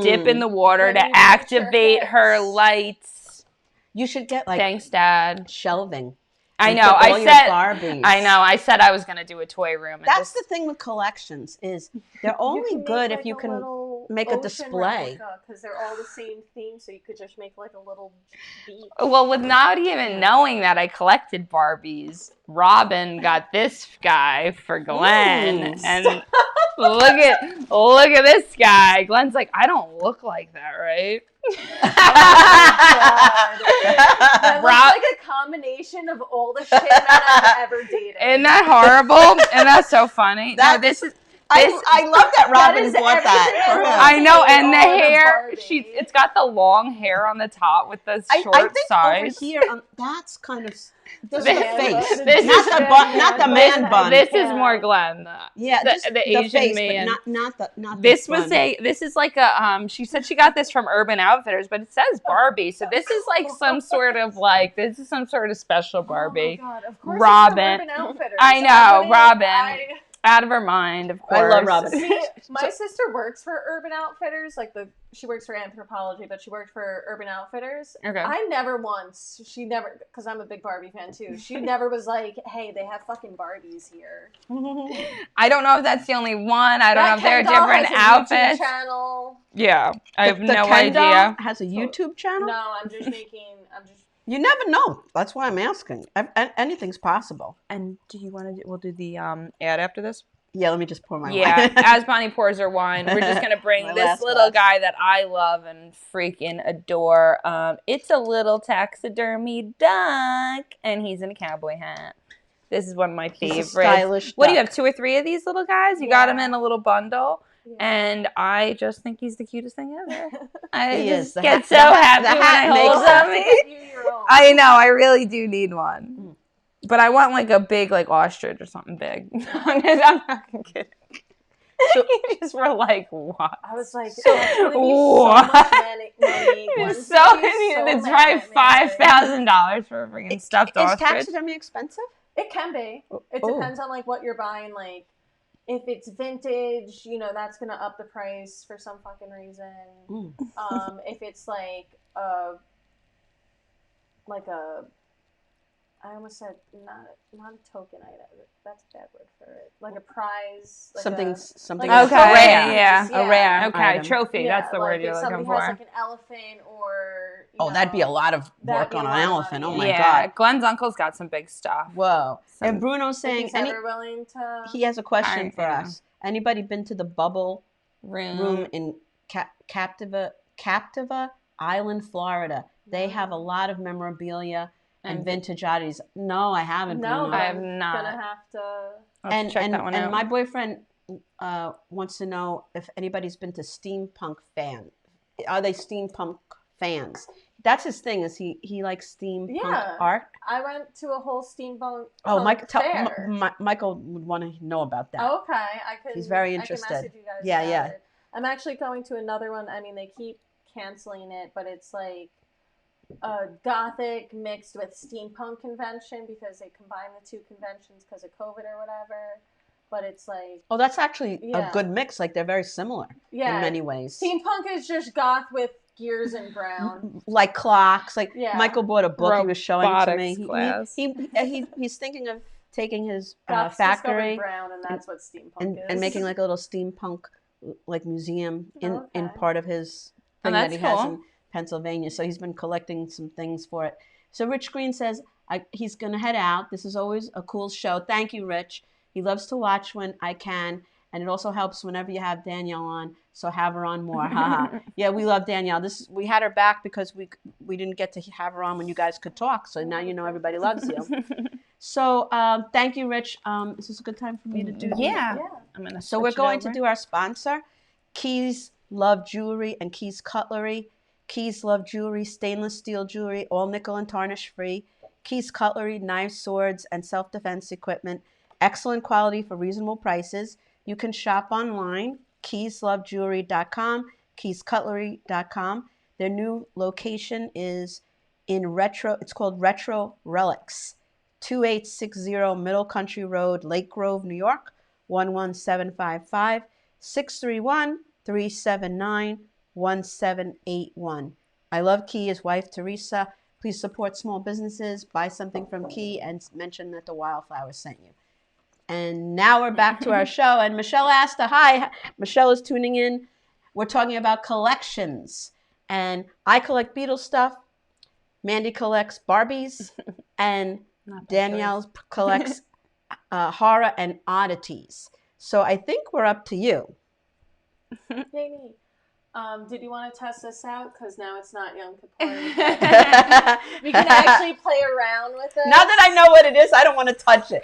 Dip in the water to activate her lights. You should get like thanks, Dad. Shelving. I know. I said I was going to do a toy room. That's the thing with collections is they're only good if you can make a display. Because they're all the same theme, so you could just make like a little beach. Well, with not even knowing that I collected Barbies, Robin got this guy for Glenn, and look at this guy. Glenn's like, I don't look like that, right? That looks like a combination of all the shit men I've ever dated. Isn't that horrible? And that's so funny. I love that Robin bought that for him. I know, and the Oh, the hair, Barbie. it's got the long hair on the top with the short I think sides. over here, that's kind of this is This- the face, this not is- the bun, not the man bun. This is more Glenn. Yeah, the, just the Asian face, man. but not the This bun. was this is like a she said she got this from Urban Outfitters, but it says Barbie, so this is like some sort of special Barbie. Oh my God, of course Robin. it's from Urban Outfitters. I know, wouldn't- Robin. Out of her mind, of course. I love Robin. See, my sister works for Urban Outfitters. She works for Anthropology, but she worked for Urban Outfitters. Okay. I never once, because I'm a big Barbie fan too. She never was like, "Hey, they have fucking Barbies here." I don't know if that's the only one. I don't know if there are Ken doll different has a YouTube outfits. channel. Yeah, I have The no Ken doll idea. has a YouTube channel. No, I'm just. You never know. That's why I'm asking. Anything's possible. And do you want to? We'll do the ad after this. Yeah, let me just pour my Yeah, wine. as Bonnie pours her wine, we're just gonna bring My this last little glass. guy that I love and freaking adore. It's a little taxidermy duck, and he's in a cowboy hat. This is one of my He's a favorites. stylish What do you duck. have? 2 or 3 of these little guys? You got Yeah. them in a little bundle. Yeah. And I just think he's the cutest thing ever. I He just is. The get hat- so the hat- happy the when hat I hold makes- him. You your own. I know, I really do need one. But I want like a big like ostrich or something big. I'm not kidding. You just were like, what? I was like, So- that's gonna be so What? much money. It's it's probably $5,000 for a freaking stuffed Is ostrich. taxidermy expensive? It can be. It Oh. depends on like what you're buying. Like, if it's vintage, that's gonna up the price for some fucking reason. Mm. If it's like a, I almost said not a token item. That's a bad word for it. Like a prize. Like Something. like Okay, a trophy. yeah. A rare Okay, item. trophy. That's the word if you're looking somebody for. has like an elephant or. Oh, that'd be a lot of that'd work be a on an lot of elephant. money. Oh my yeah, god. Glenn's uncle's got some big stuff. Whoa. Some- And Bruno's If saying he's ever willing to. he has a question I for know. us. Anybody been to the Bubble Room. Room in Captiva Island, Florida? They have a lot of memorabilia and vintage oddities. No, I haven't. No, Bruno. but I have I'm not. gonna have to. I'll have to check that one out. my boyfriend wants to know if anybody's been to steampunk fan. Are they steampunk fans? That's his thing. Is he likes steampunk art? I went to a whole steampunk. Oh, fair. Michael would want to know about that. Okay, I could. He's very I can interested. message you guys Yeah, about yeah. it. I'm actually going to another one. I mean, they keep canceling it, but it's like a gothic mixed with steampunk convention because they combine the two conventions because of COVID or whatever. But it's like, Oh, that's actually a Yeah. good mix. Like they're very similar in many ways. Steampunk is just goth with gears and brown. Like clocks. Like Yeah. Michael bought a book he was showing to Robotics me. class. He's thinking of taking his Goths factory discovered brown, and that's what steampunk is. and making like a little steampunk like museum in Okay. part of his thing that's that he has cool. in Pennsylvania. So he's been collecting some things for it. So Rich Green says he's going to head out. This is always a cool show. Thank you, Rich. He loves to watch when I can, and it also helps whenever you have Danielle on. So have her on more. Haha. Yeah, we love Danielle. We had her back because we didn't get to have her on when you guys could talk. So now you know everybody loves you. So thank you, Rich. Is this a good time for me to do? Yeah. Yeah. I'm gonna So we're switch it going to over. do our sponsor, Keys Love Jewelry and Keys Cutlery. Keys Love Jewelry, stainless steel jewelry, all nickel and tarnish free. Keys Cutlery, knives, swords, and self-defense equipment. Excellent quality for reasonable prices. You can shop online, keyslovejewelry.com, keyscutlery.com. Their new location is it's called Retro Relics, 2860 Middle Country Road, Lake Grove, New York, 11755, 631-379-1781. I love Key, his wife Teresa. Please support small businesses, buy something from Key, and mention that the Wildflowers sent you. And now we're back to our show. And Michelle asked hi. Michelle is tuning in. We're talking about collections. And I collect Beatles stuff. Mandy collects Barbies. And Danielle collects horror and oddities. So I think we're up to you. Jamie, did you want to test this out? Because now it's not Yom Kippur. We can actually play around with it. Now that I know what it is, I don't want to touch it.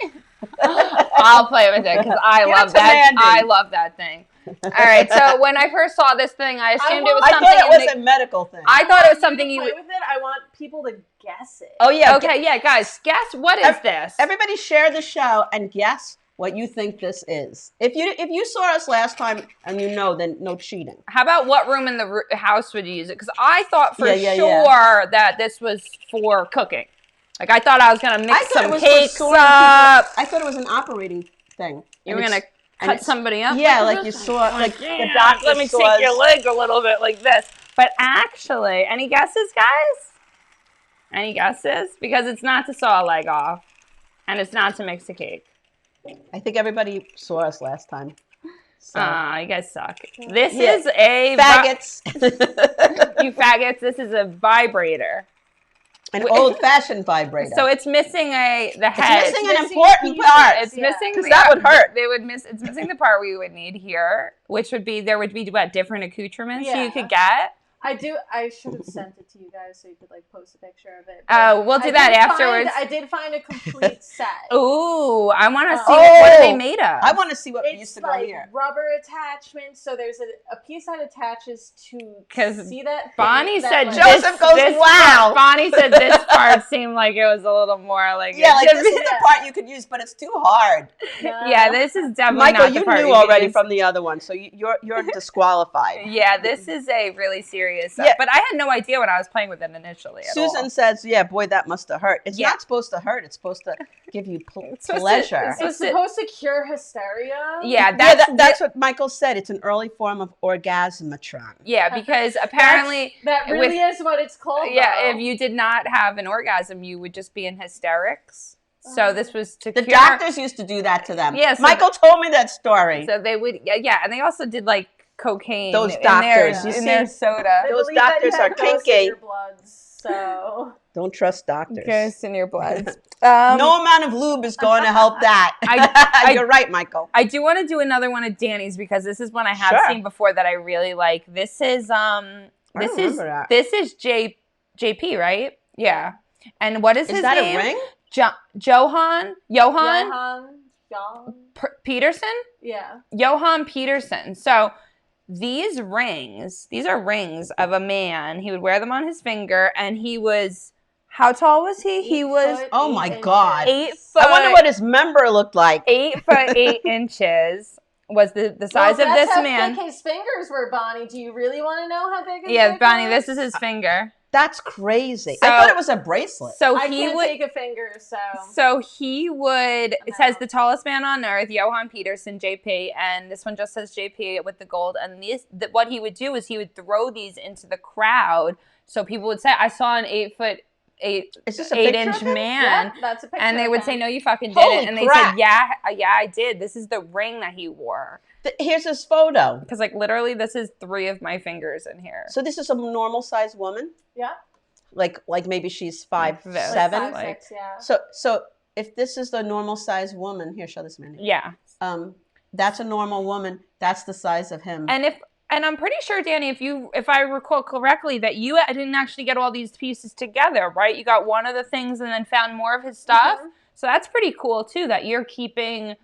I'll play with it because I love that. I love that thing. All right. So when I first saw this thing, I assumed it was something. I thought it was a medical thing. I thought it was something you play would. with it. I want people to guess it. Oh yeah. Okay. Yeah, guys, guess what is this? Everybody share the show and guess what you think this is. If you saw us last time and you know, then no cheating. How about what room in the house would you use it? Because I thought for sure that this was for cooking. Like I thought I was gonna mix some cakes up. I thought it was an operating thing. You were gonna cut somebody up. Yeah, like you saw, like the doctor. Let me take your leg a little bit like this. But actually, any guesses, guys? Any guesses? Because it's not to saw a leg off, and it's not to mix a cake. I think everybody saw us last time. So. You guys suck. This is a faggots. You faggots. This is a vibrator. An old-fashioned vibrator. So it's missing the head. It's missing an important part. It's missing because that would hurt. It's missing the part we would need here, which would be what different accoutrements you could get. I should have sent it to you guys so you could like post a picture of it. Oh, we'll do that afterwards. I did find a complete set. Ooh, I want to see what are they made of. I want to see what used to go like here. Rubber attachments. So there's a piece that attaches to. See that? Bonnie said Joseph goes, wow. Bonnie said this part seemed like it was a little more like like this is the part you could use, but it's too hard. Yeah, this is definitely Michael, not the part you knew already from the other one, so you're disqualified. Yeah, this is a really serious. But I had no idea when I was playing with it initially. Susan says, "Yeah, boy, that must have hurt." It's not supposed to hurt. It's supposed to give you pleasure. It's supposed to cure hysteria. Yeah, that's what Michael said. It's an early form of orgasmatron. Yeah, because apparently that really is what it's called. Yeah, if you did not have an orgasm, you would just be in hysterics. So this was to the doctors used to do that to them. Yes, Michael told me that story. So they would, and they also did like cocaine. Those doctors, in their soda. Those doctors are kinky. In your bloods, so don't trust doctors. Ghosts in your bloods. No amount of lube is going to help that. You're right, Michael. I do want to do another one of Dani's because this is one I have seen before that I really like. This is this is JP, right? Yeah. And what is his that name? A ring? Johann Peterson? Yeah. Johann Peterson. So these are rings of a man. He would wear them on his finger, and he was, how tall was he? He was, oh my God. 8 foot. I wonder what his member looked like. 8 foot 8 inches was the size of this man. Thick his fingers were, Bonnie. Do you really want to know how big his Yeah, Bonnie, this is his finger. That's crazy. So, I thought it was a bracelet. So I he can't would take a finger, so. So he would. It says the tallest man on earth, Johann Peterson, JP, and this one just says JP with the gold. And what he would do is he would throw these into the crowd, so people would say, "I saw an 8 foot 8 inch man," yeah, that's a picture. And they would say, "No, you fucking Holy didn't." And crap. they said, "Yeah, I did. This is the ring that he wore." Here's his photo. Because like literally, this is 3 of my fingers in here. So this is a normal sized woman. Yeah. Like maybe she's 5'7". Like 5'6", yeah. So if this is the normal sized woman, here, show this man. Yeah. That's a normal woman. That's the size of him. And I'm pretty sure, Dani, if I recall correctly, that you didn't actually get all these pieces together, right? You got one of the things and then found more of his stuff. Mm-hmm. So that's pretty cool too, that you're keeping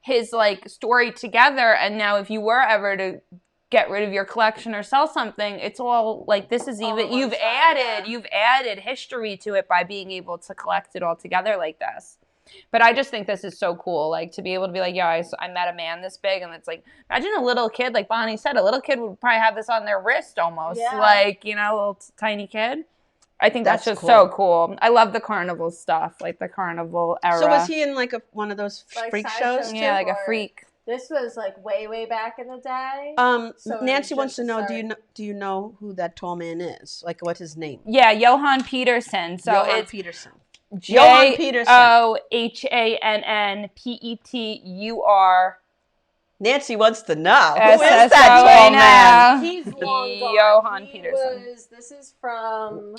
his like story together. And now if you were ever to get rid of your collection or sell something, it's all like this is even you've added history to it by being able to collect it all together like this. But I just think this is so cool, like to be able to be like, yeah, I met a man this big, and it's like, imagine a little kid, like Bonnie said, a little kid would probably have this on their wrist almost, like, you know, a little tiny kid. I think that's just cool. So cool. I love the carnival stuff, like the carnival era. So was he in like one of those freak shows? Yeah, like a freak. This was like way back in the day. So Nancy wants to know, do you know who that tall man is? Like what's his name? Yeah, Johann Peterson. So Johann Peterson. Johann Peterson. JOHANNPETUR. Nancy wants to know. Who is that tall man? He's long gone. Johann Peterson. This is from...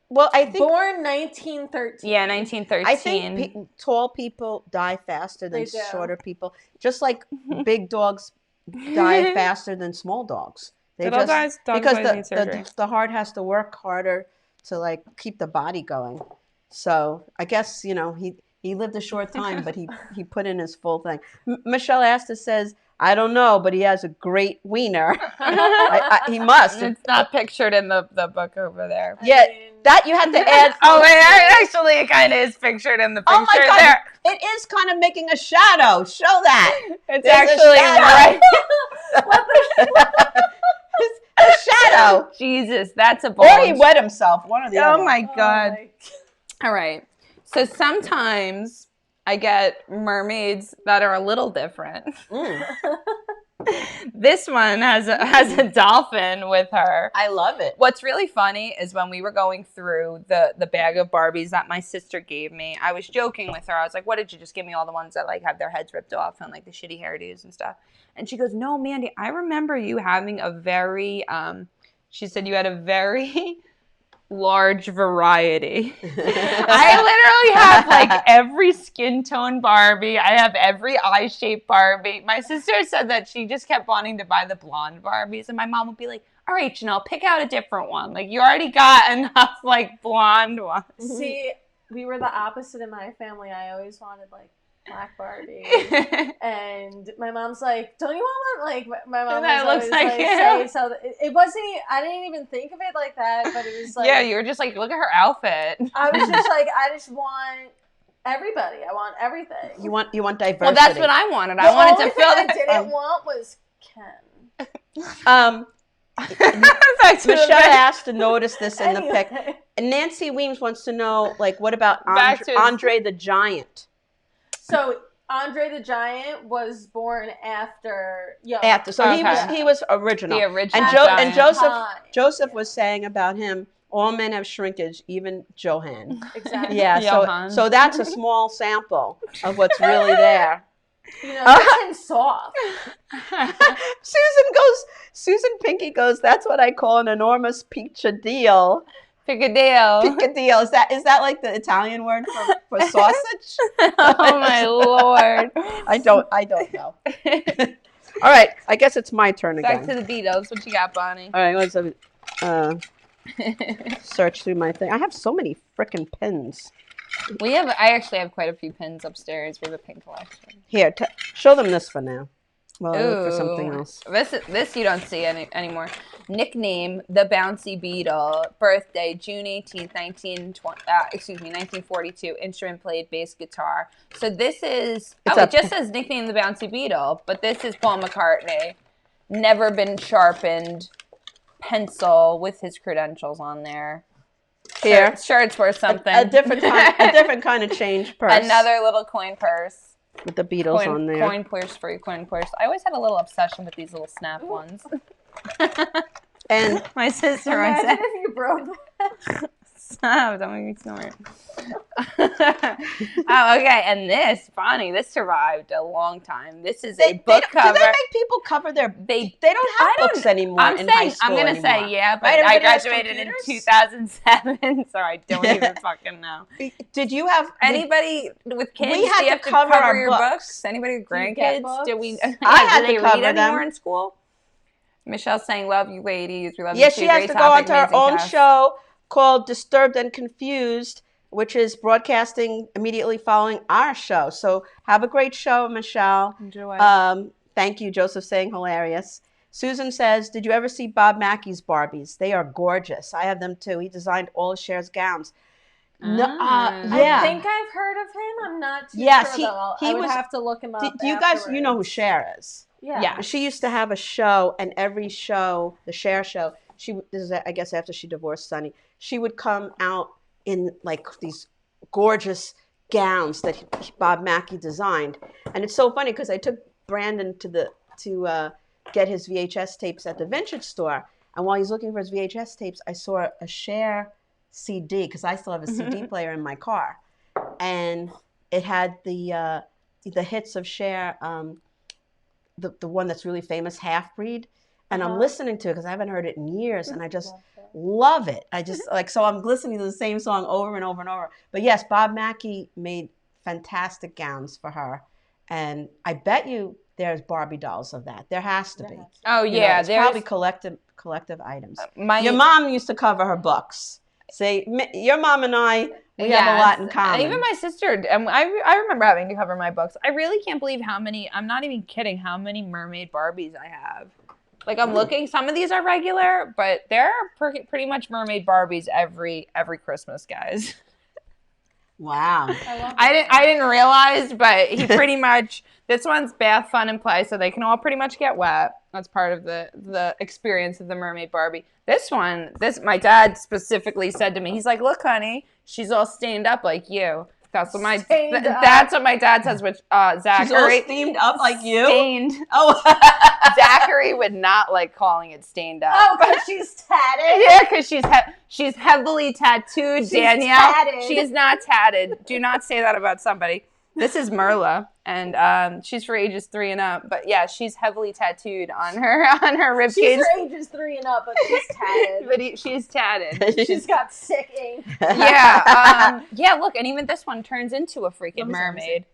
Well, I think... Born 1913. Yeah, 1913. I think tall people die faster than shorter people. Just like big dogs die faster than small dogs. Because the heart has to work harder to like keep the body going. So I guess, you know, He lived a short time, but he put in his full thing. Michelle Astor says, I don't know, but he has a great wiener. He must. It's not pictured in the book over there. Yeah, that you had to add. Oh, wait, actually, it kind of is pictured in the picture. Oh my God, there. it is kind of making a shadow. Show that. It's There's actually right. A shadow. Jesus, that's a bulge. Or he wet himself. One or the other. Oh my God. Oh, All right. So sometimes I get mermaids that are a little different. This one has a dolphin with her. I love it. What's really funny is when we were going through the bag of Barbies that my sister gave me, I was joking with her. I was like, what did you just give me all the ones that like have their heads ripped off and like the shitty hairdos and stuff? And she goes, no, Mandy, I remember you having a very, she said you had a very large variety. I literally have like every skin tone Barbie. I have every eye shape Barbie. My sister said that she just kept wanting to buy the blonde Barbies, and my mom would be like, all right, Janelle, pick out a different one. Like, you already got enough like blonde ones. See, we were the opposite in my family. I always wanted like black Barbie, and my mom's like, "Don't you want one?" Like my mom That was looks always like like, you. so it wasn't. I didn't even think of it like that, but it was like, Yeah, you were just like, look at her outfit. I was just like, I just want everybody. I want everything. You want diversity. Well, that's what I wanted. The I wanted only to fill thing I that. didn't want was Ken. Michelle asked to notice this in the pic. Anyway. And Nancy Weems wants to know, like, what about Back to- Andre the Giant? So Andre the Giant was born after Johann. After, so Okay. he was original. The original And giant. Joseph was saying about him, all men have shrinkage, even Johann. Exactly. Yeah, Johann. so that's a small sample of what's really there. You know, that's him soft. Susan Pinky goes, that's what I call an enormous picadillo. Picadillo. Picadillo. Is that like the Italian word for sausage? Oh my Lord. I don't know. All right, I guess it's my turn again. Back to the Beatles. What you got, Bonnie? All right, let's search through my thing. I have so many frickin' pins. I actually have quite a few pins upstairs. We have a pin collection. Here, show them this for now. Well, I look for something else. This you don't see anymore. Nickname, the Bouncy Beetle. Birthday, June 18th, 1942. Instrument played bass guitar. So this is, it just says nickname the Bouncy Beetle, but this is Paul McCartney. Never been sharpened pencil with his credentials on there. Here, Sure, it's worth something. a different kind of change purse. Another little coin purse. With the Beatles on there. Coin purse for your coin purse. I always had a little obsession with these little snap ones. And my sister Imagine said, if you broke that. stop, don't make me snort. Oh, okay, and this, Bonnie, this survived a long time. This is a book cover. Do they make people cover their... They don't have books anymore in high school I'm going to say, yeah, but I graduated in 2007, so I don't even fucking know. Did you have... Anybody with kids, we had do you have to cover cover our your books. books? Anybody with Do you get grandkids? books? Do we? I had do they to cover read anymore them. in school? Michelle's saying, love you ladies. We love you Yeah, too. she has Great to go topic, onto her amazing own cast. show called Disturbed and Confused, which is broadcasting immediately following our show. So have a great show, Michelle. Enjoy. Thank you, Joseph saying hilarious. Susan says, did you ever see Bob Mackey's Barbies? They are gorgeous. I have them too. He designed all of Cher's gowns. No, yeah. I think I've heard of him. I'm not too Yes, sure, though. he I would was- have to look him up. Do you guys, you know who afterwards. Cher is? Yeah. She used to have a show, and every show, the Cher show, this is, I guess, after she divorced Sonny, she would come out in like these gorgeous gowns that Bob Mackey designed. And it's so funny because I took Brandon to get his VHS tapes at the vintage store, and while he's looking for his VHS tapes, I saw a Cher CD because I still have a CD player in my car, and it had the hits of Cher. The one that's really famous, Half Breed, and I'm listening to it because I haven't heard it in years, and I just love it. I just so I'm listening to the same song over and over and over. But yes, Bob Mackey made fantastic gowns for her, and I bet you there's Barbie dolls of that. There has to be. Oh You know, yeah, it's there's probably collective items. Your mom used to cover her books. See, your mom and I, we have a lot in common. Even my sister, I remember having to cover my books. I really can't believe how many, I'm not even kidding, how many mermaid Barbies I have. Like, I'm looking, some of these are regular, but there are pretty much mermaid Barbies every Christmas, guys. Wow. I didn't realize, but he pretty much, this one's bath, fun, and play, so they can all pretty much get wet. That's part of the experience of the mermaid Barbie. This one, my dad specifically said to me, he's like, look, honey, she's all stained up like you. That's what my dad says with Zachary. She's all steamed up like you? Stained. Oh. Zachary would not like calling it stained up. Oh, because she's tatted? Yeah, because she's heavily tattooed, she's Danielle. Tatted. She is not tatted. Do not say that about somebody. This is Merla, and she's for ages 3 and up. But yeah, she's heavily tattooed on her ribcage. She's for ages 3 and up, but she's tatted. But she's tatted. She's got sick ink. Yeah, yeah. Look, and even this one turns into a freaking mermaid.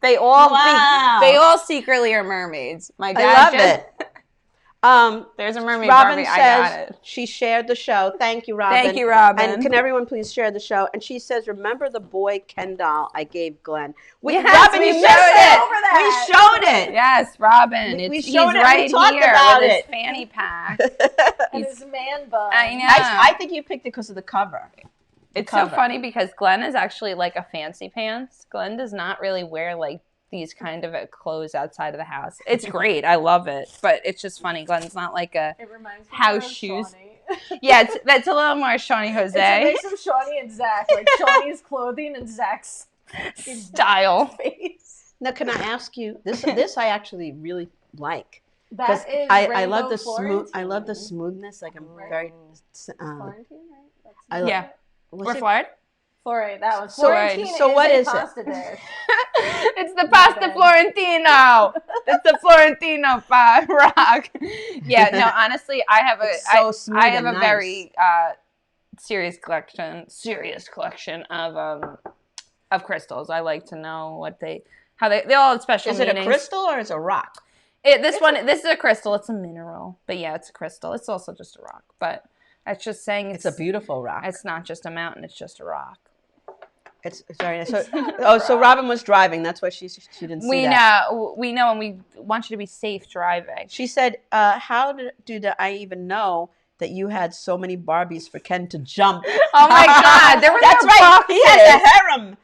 They all secretly are mermaids. My dad I love it. There's a mermaid Robin Barbie. says I got it. she shared the show. Thank you, Robin. Thank you, Robin. And can everyone please share the show? And she says, remember the boy Ken doll I gave Glenn? Yes, Robin, we you showed missed it. it. We showed it. Yes, Robin. We He's showed it. right We talked here about with it. his fanny pack. And his man bun. I know. I think you picked it because of the cover. It's so funny because Glenn is actually like a fancy pants. Glenn does not really wear like these kind of clothes outside of the house. It's great. I love it. But it's just funny. Glenn's not like a It reminds me house of shoes. Shawnee. Yeah, that's a little more Shawnee Jose. It's a mix of Shawnee and Zach. Like Shawnee's clothing and Zach's style. face. Now, can I ask you, this I actually really like. That is I love the Florentine. I love the smoothness. Like I'm very Florentine, right? I Yeah. what's Or it? Florida? Florentine, that one. So Florentine what is is a it? pasta dish. It's the pasta Florentino. It's the Florentino rock. Yeah, no, honestly, I have It's so smooth I have and a nice. very serious collection of crystals. I like to know what they all have special Is it meanings. a crystal or is it a rock? This is a crystal. It's a mineral, but yeah, it's a crystal. It's also just a rock, but that's just saying It's a beautiful rock. It's not just a mountain. It's just a rock. It's very nice. So Robin was driving. That's why she didn't see that. We know, and we want you to be safe driving. She said, how did I even know that you had so many Barbies for Ken to jump? Oh my God, there were That's right. boxes. He has a harem.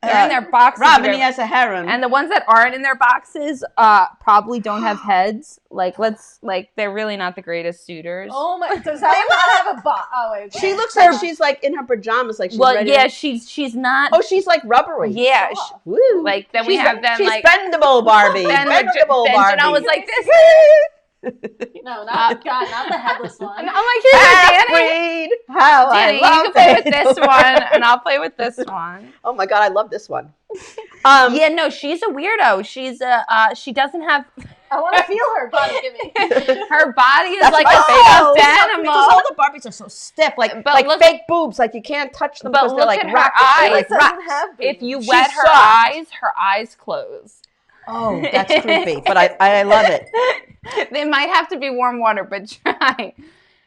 They're in their boxes. Robin, he has a harem. And the ones that aren't in their boxes probably don't have heads. They're really not the greatest suitors. Oh my! Does that not have a box? Oh wait. She looks like she's like in her pajamas, like she's ready. Yeah, she's not. Oh, she's like rubbery. Yeah. Woo. Like then we have them she's like bendable Barbie. then Bendable Barbie. Janelle was like this. No, not the headless one. And I'm like, here, Dani. How Dani, I you love can play with it. this one, and I'll play with this one. Oh my God, I love this one. Yeah, no, she's a weirdo. She's she doesn't have. I want to feel her body. Give me. Her body is That's like my a favorite. stuffed animal. Because all the Barbies are so stiff, like look- fake boobs, like you can't touch them But because they're look like at her rocks. eyes. They're like It doesn't rocks. have If you She's wet her eyes close. Oh, that's creepy, but I love it. They might have to be warm water, but try.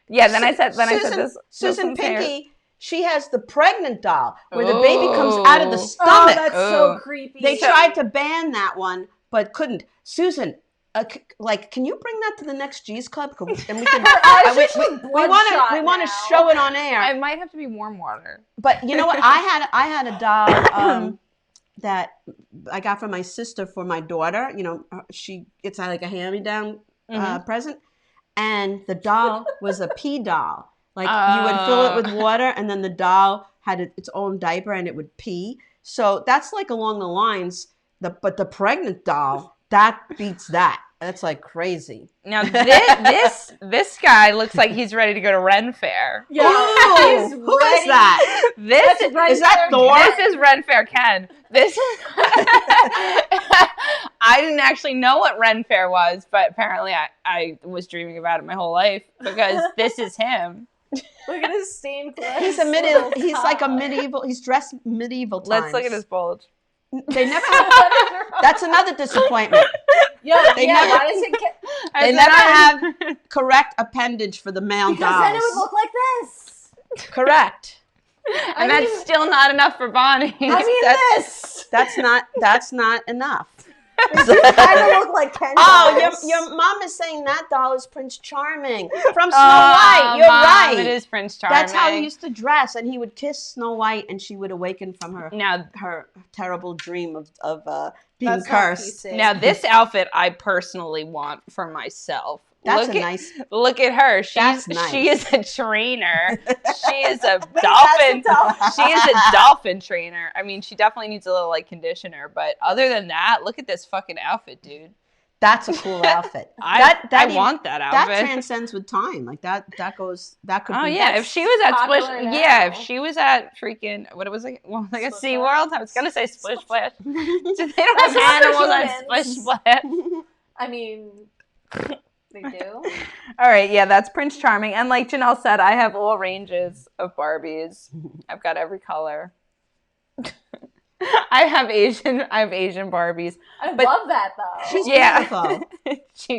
Yeah, then I said this. Susan this one's Pinky, she has the pregnant doll where the baby comes out of the stomach. Oh, that's so creepy. They tried to ban that one, but couldn't. Susan, can you bring that to the next G's Club? And we can. We want to show it on air. I might have to be warm water. But you know what? I had a doll that I got from my sister for my daughter. You know, it's like a hand-me-down present, and the doll was a pee doll. Like you would fill it with water, and then the doll had its own diaper, and it would pee. So that's like along the lines. But the pregnant doll, that beats that. That's like crazy. Now this guy looks like he's ready to go to Ren Fair. Yeah. Ooh, who is that? Is that Thor? This is Ren Fair Ken. This is. I didn't actually know what Ren Fair was, but apparently I was dreaming about it my whole life because this is him. Look at his stained glass. He's like a medieval. He's dressed medieval times. Let's look at his bulge. They never have. That's another disappointment. They never have correct appendage for the male because then it dolls. would look like this. Correct. And that's still not enough for Bonnie. I mean, that's not enough. They kind of look like Ken dolls. Your mom is saying that doll is Prince Charming from Snow White. You're Mom, right. It is Prince Charming. That's how he used to dress, and he would kiss Snow White, and she would awaken from her terrible dream of being cursed. Now, this outfit I personally want for myself. Look at her. She is a trainer. She is a dolphin. She is a dolphin trainer. I mean, she definitely needs a little like conditioner, but other than that, look at this fucking outfit, dude. That's a cool outfit. I want that outfit. That transcends with time. Like that could Oh be yeah, if she was at if she was at freaking what was it? Well, like a SeaWorld. I was gonna say Splish Splash. They don't have animals at Splish Splash. I mean, they do. All right, yeah, that's Prince Charming. And like Janelle said, I have all ranges of Barbies. I've got every color. I have Asian Barbies. I love that though. She's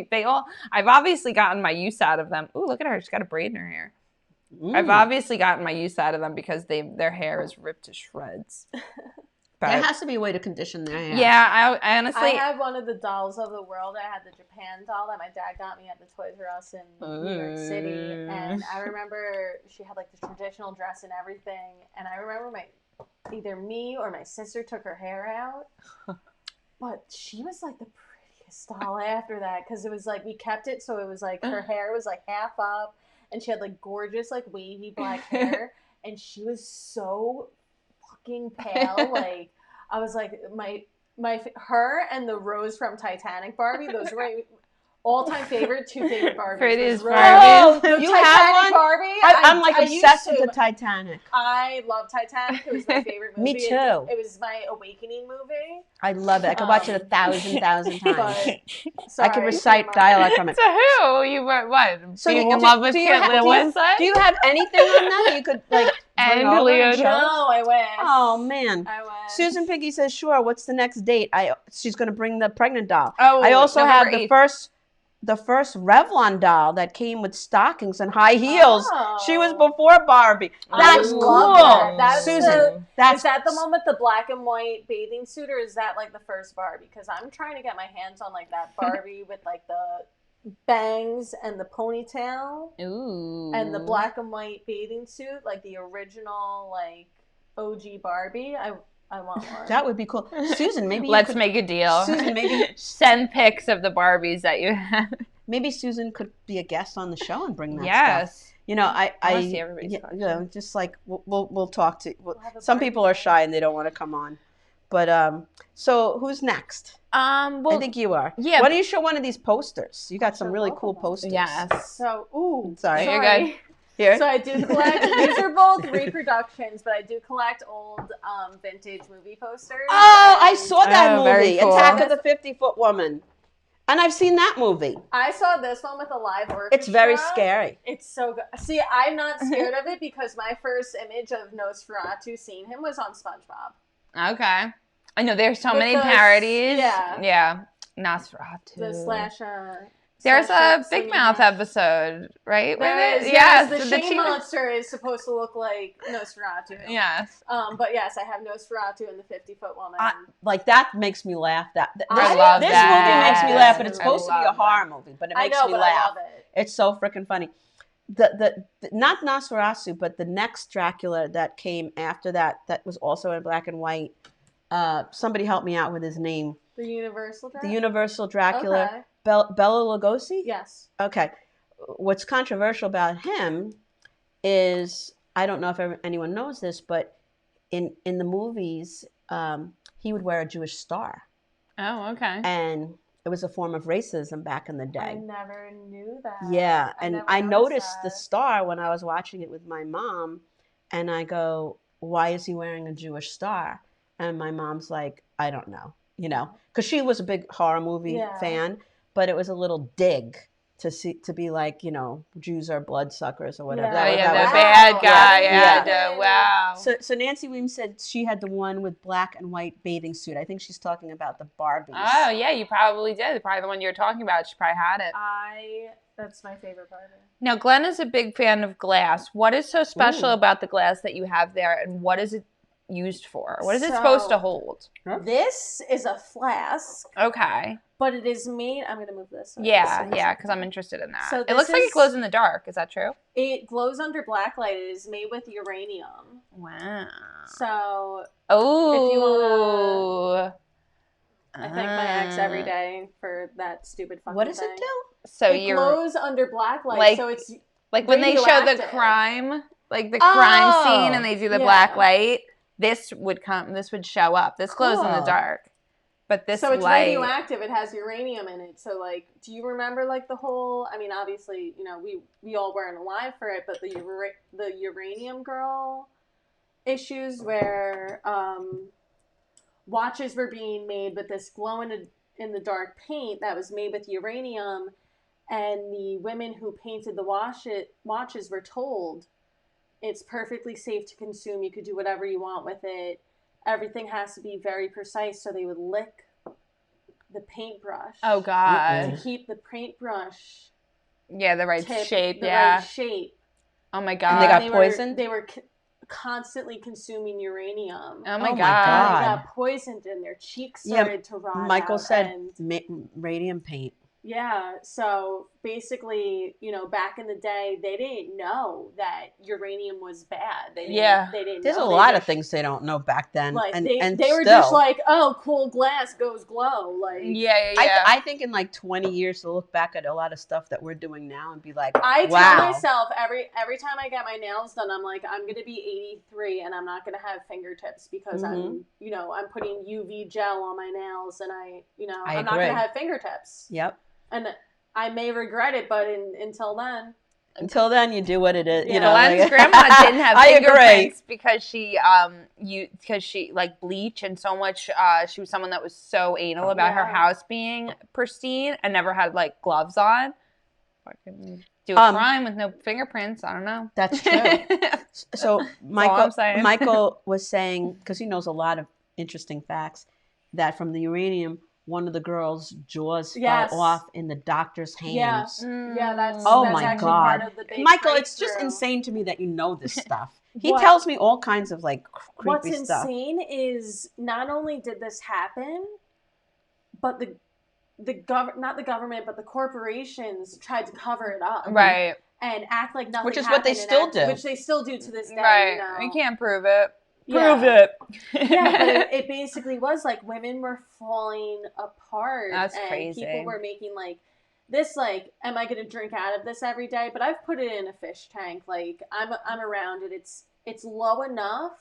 beautiful. I've obviously gotten my use out of them. Ooh, look at her. She's got a braid in her hair. I've obviously gotten my use out of them because their hair is ripped to shreds. But there has to be a way to condition their hair. Yeah, I honestly... I had one of the dolls of the world. I had the Japan doll that my dad got me at the Toys R Us in New York City. And I remember she had like the traditional dress and everything. And I remember either me or my sister took her hair out. But she was like the prettiest doll after that. Because it was like, we kept it so it was like her hair was like half up. And she had like gorgeous like wavy black hair. And she was so... pale. Like I was like her and the Rose from Titanic Barbie, those were my all-time two favorite Barbies. Prettiest Barbies. The you Titanic have one? Barbie. I'm like obsessed with the Titanic. I love Titanic. It was my favorite movie. Me too. It was my awakening movie. I love it. I could watch it 1,000 times. I could recite dialogue from it. So who? You were what? So being in love with Kit Winslet? Do you have anything on that you could like bring over? Leo Jones? No, I wish. Oh man. I wish. Susan Piggy says, sure, what's the next date? She's gonna bring the pregnant doll. Oh, I also have November 8th. the first Revlon doll that came with stockings and high heels. Oh. She was before Barbie. That's cool. That's Susan, is that the one with the black and white bathing suit, or is that like the first Barbie? Because I'm trying to get my hands on like that Barbie with like the bangs and the ponytail. Ooh. And the black and white bathing suit, like the original like OG Barbie. I want one. That would be cool. Susan, maybe let's make a deal. Susan, maybe send pics of the Barbies that you have. Maybe Susan could be a guest on the show and bring that yes. stuff. You know, I see everybody's just like we'll talk to. Some people are shy and they don't want to come on, but so who's next? Well, I think you are. Yeah. Why don't you show one of these posters? You got some really cool posters. Yes. So, sorry. You're good. Here. So I do collect. These are both reproductions, but I do collect old vintage movie posters. Oh, I saw that movie, cool. Attack of the 50-Foot Woman, and I've seen that movie. I saw this one with a live orchestra. It's very scary. It's so good. See, I'm not scared of it because my first image of Nosferatu seeing him was on SpongeBob. Okay. I know there's so many parodies. Yeah. Yeah. Nosferatu. The There's a Big Mouth episode, right? Yes, the Shane monster is supposed to look like Nosferatu. Yes. But yes, I have Nosferatu and the 50-Foot Woman. Like that makes me laugh. I love this that. movie makes me laugh, but it's supposed to be a horror movie, but it makes me laugh. I love it. It's so freaking funny. The not Nosferatu, but the next Dracula that came after that was also in black and white. Somebody help me out with his name. The Universal Dracula? The Universal Dracula. Okay. Bela Lugosi? Yes. Okay. What's controversial about him is, I don't know if anyone knows this, but in the movies, he would wear a Jewish star. Oh, okay. And it was a form of racism back in the day. I never knew that. Yeah, and I noticed the star when I was watching it with my mom, and I go, why is he wearing a Jewish star? And my mom's like, I don't know, because she was a big horror movie fan, but it was a little dig to be like, Jews are bloodsuckers or whatever. Yeah, the bad guy. Yeah. Wow. So Nancy Weems said she had the one with black and white bathing suit. I think she's talking about the Barbies. Oh, yeah, you probably did. Probably the one you were talking about. She probably had it. That's my favorite part of it. Now, Glenn is a big fan of glass. What is so special about the glass that you have there, and what is it used for? What is it supposed to hold? This is a flask. Okay. But it is made... I'm going to move this. Yeah, because I'm interested in that. So it looks like it glows in the dark. Is that true? It glows under black light. It is made with uranium. Wow. So... Oh. If you want to... I thank my ex every day for that stupid fucking thing. What does it do? So it glows under black light, so it's like when they show the crime, like the crime scene, and they do the black light. This would show up. This glows in the dark, but this so it's light, radioactive. It has uranium in it. So like, do you remember like the whole? I mean, obviously, you know, we all weren't alive for it, but the uranium girl issues where watches were being made with this glow in the dark paint that was made with uranium, and the women who painted the watches were told it's perfectly safe to consume. You could do whatever you want with it. Everything has to be very precise, so they would lick the paintbrush. Oh God! To keep the paintbrush. Yeah, the right shape. Right shape. Oh my God! And they got poisoned. They were constantly consuming uranium. Oh my God! And they got poisoned, and their cheeks started to rot. Michael out said radium paint. Yeah, so basically, you know, back in the day, they didn't know that uranium was bad. They didn't There's know. a lot of things they don't know back then. Like, and they were just like, oh, cool glass goes glow. Like, yeah. I think in like 20 years to look back at a lot of stuff that we're doing now and be like, I wow. tell myself every time I get my nails done, I'm like, I'm gonna be 83 and I'm not gonna have fingertips because I'm putting UV gel on my nails, and I'm not gonna have fingertips. Yep. And I may regret it, but until then, you do what it is. Yeah. You know, Glenn's grandma didn't have fingerprints because she like bleach and so much. She was someone that was so anal about her house being pristine and never had like gloves on. Fucking do a crime with no fingerprints. I don't know. That's true. So Michael was saying, because he knows a lot of interesting facts, that from the uranium, one of the girls' jaws fell off in the doctor's hands. Yeah, that's my actually God. part of the big Michael, it's just breakthrough. insane to me that you know this stuff. He tells me all kinds of like creepy stuff. What's insane is not only did this happen, but not the government, but the corporations tried to cover it up. Right. And act like nothing Which is happened. what they still do. Which they still do to this day. Right. You know? You can't prove it. Prove it. Yeah, but it basically was like women were falling apart. That's and crazy. People were making like this, like, am I going to drink out of this every day? But I've put it in a fish tank. Like, I'm around it. It's low enough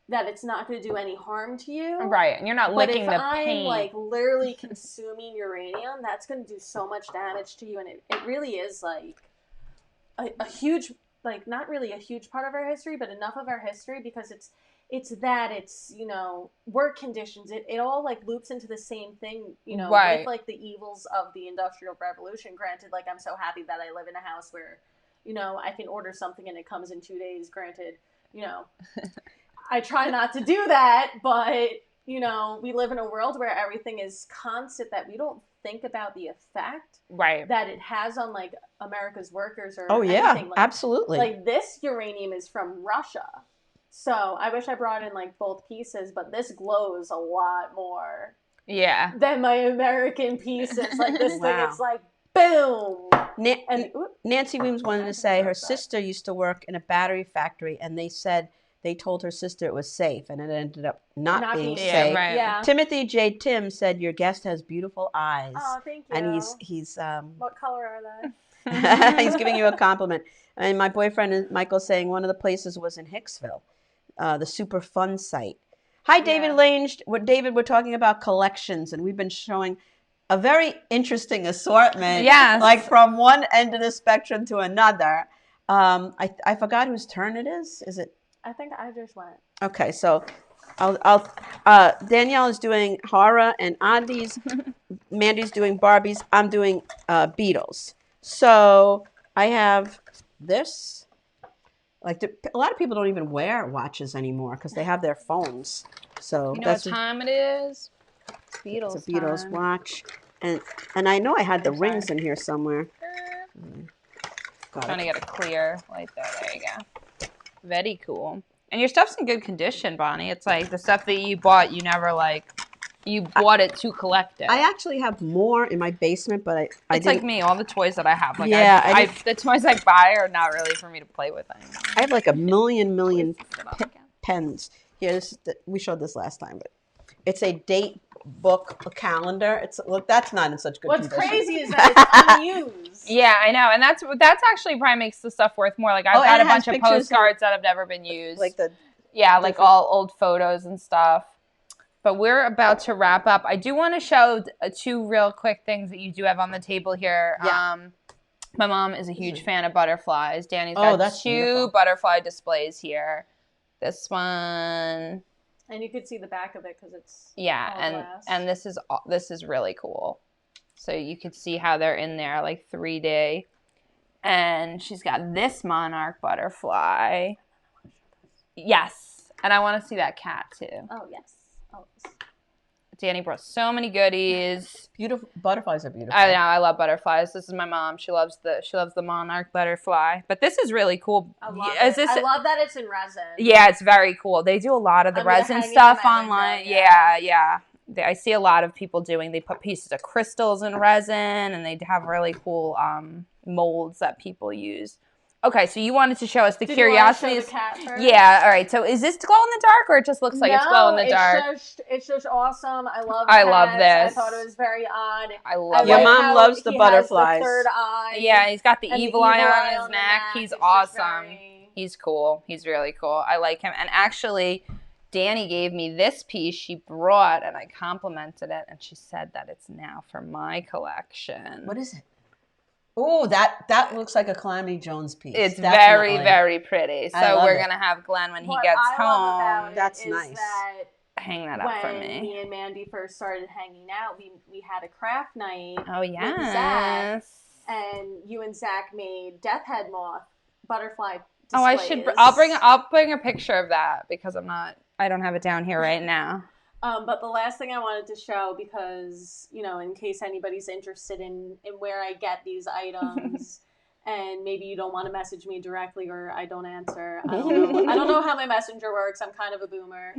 that it's not going to do any harm to you. Right, and you're not licking the paint. But if I'm like literally consuming uranium, that's going to do so much damage to you, and it really is like a huge. Like, not really a huge part of our history, but enough of our history because it's work conditions. It all like loops into the same thing, right. With like the evils of the Industrial Revolution. Granted, like I'm so happy that I live in a house where, I can order something and it comes in 2 days. Granted, I try not to do that, but we live in a world where everything is constant, that we don't think about the effect that it has on like America's workers or anything. Like, absolutely. Like this uranium is from Russia. So I wish I brought in like both pieces, but this glows a lot more than my American pieces. Like this thing, it's like boom. Nancy Weems wanted to say her sister used to work in a battery factory, and they told her sister it was safe, and it ended up not being safe. Right. Yeah. Timothy J. Tim said, your guest has beautiful eyes. Oh, thank you. And he's what color are they? he's giving you a compliment. And my boyfriend Michael saying one of the places was in Hicksville, the super fun site. Hi, David Lange. We're talking about collections, and we've been showing a very interesting assortment. Yes. Like from one end of the spectrum to another. I forgot whose turn it is. Is it? I think I just went. Okay, so Danielle is doing horror and oddities. Mandy's doing Barbies. I'm doing Beatles. So I have this. Like a lot of people don't even wear watches anymore because they have their phones. So that's what time it is. It's Beatles. It's a Beatles time. watch, and I know I had the rings in here somewhere. Trying to get a clear light there. There you go. Very cool. And your stuff's in good condition, Bonnie. It's like the stuff that you bought, you never you bought it to collect it. I actually have more in my basement, but it's like me, all the toys that I have. Like yeah, the toys I buy are not really for me to play with anymore. I have like a million pens. Here, we showed this last time, but it's a date book, a calendar. That's not in such good condition. What's crazy is that it's unused. Yeah, I know, and that's actually probably makes the stuff worth more. Like I've got a bunch of postcards that have never been used. Like like all old photos and stuff. But we're about to wrap up. I do want to show two real quick things that you do have on the table here. Yeah. My mom is a huge fan of butterflies. Dani's got two beautiful butterfly displays here. This one. And you could see the back of it because it's and this is really cool. So you could see how they're in there like 3D. And she's got this Monarch Butterfly. Yes. And I want to see that cat too. Oh, yes. Oh. Dani brought so many goodies. Beautiful butterflies are beautiful. I know, I love butterflies. This is my mom. She loves the Monarch Butterfly. But this is really cool. I love it. I love that it's in resin. Yeah, it's very cool. They do a lot of the resin stuff online. Yeah. I see a lot of people doing. They put pieces of crystals in resin, and they have really cool molds that people use. Okay, so you wanted to show us the Curiosities. Yeah, all right. So is this glow in the dark, or it just looks like it's glow in the dark? It's just awesome. I love this. I thought it was very odd. I love Your mom loves the butterflies. The third eye. Yeah, he's got the evil eye on his neck. He's awesome. He's cool. He's really cool. I like him. And actually, Dani gave me this piece she brought, and I complimented it, and she said that it's now for my collection. What is it? Oh, that looks like a Calamity Jones piece. It's very, very pretty. So we're going to have Glenn, when he gets home. That's nice. Hang that up for me. When me and Mandy first started hanging out, we had a craft night. Oh, yes. With Zach, and you and Zach made death head moth butterfly displays. I'll bring a picture of that because I don't have it down here right now. But the last thing I wanted to show, because, in case anybody's interested in where I get these items, and maybe you don't want to message me directly or I don't answer. I don't know how my messenger works. I'm kind of a boomer.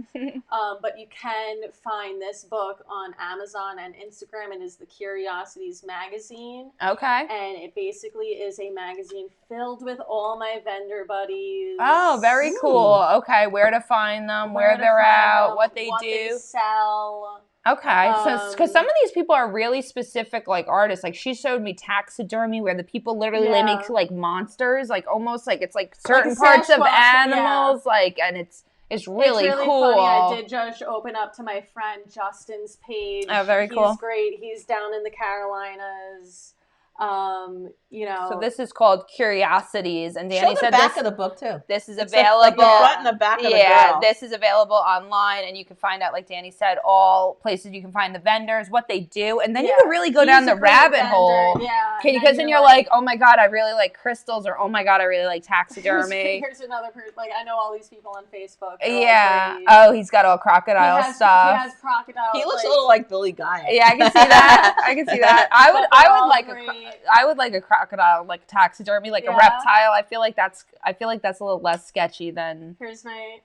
But you can find this book on Amazon and Instagram. It is the Curiosities magazine. Okay. And it basically is a magazine filled with all my vendor buddies. Oh, very cool. Okay, where to find them, where they're at, what they do. They sell. Okay, so because some of these people are really specific, like artists. Like she showed me taxidermy, where the people literally they make like monsters, like almost like it's like certain parts of animals, like, and it's really cool. Funny. I did just open up to my friend Justin's page. Oh, very cool. He's great. He's down in the Carolinas. So this is called Curiosities, and Dani said the back of the book too. This is available. Like the front and the back of the girl. This is available online, and you can find out, like Dani said, all places you can find the vendors, what they do, and then you can really go down the rabbit hole. Yeah, because then you're like, oh my god, I really like crystals, or oh my god, I really like taxidermy. Here's another person. Like I know all these people on Facebook. Yeah. Oh, he's got all crocodile stuff. He has crocodile. He looks a little like Billy Guy. Yeah, I can see that. I can see that. I would like a crocodile, like taxidermy, like a reptile. I feel like that's a little less sketchy than. Here's my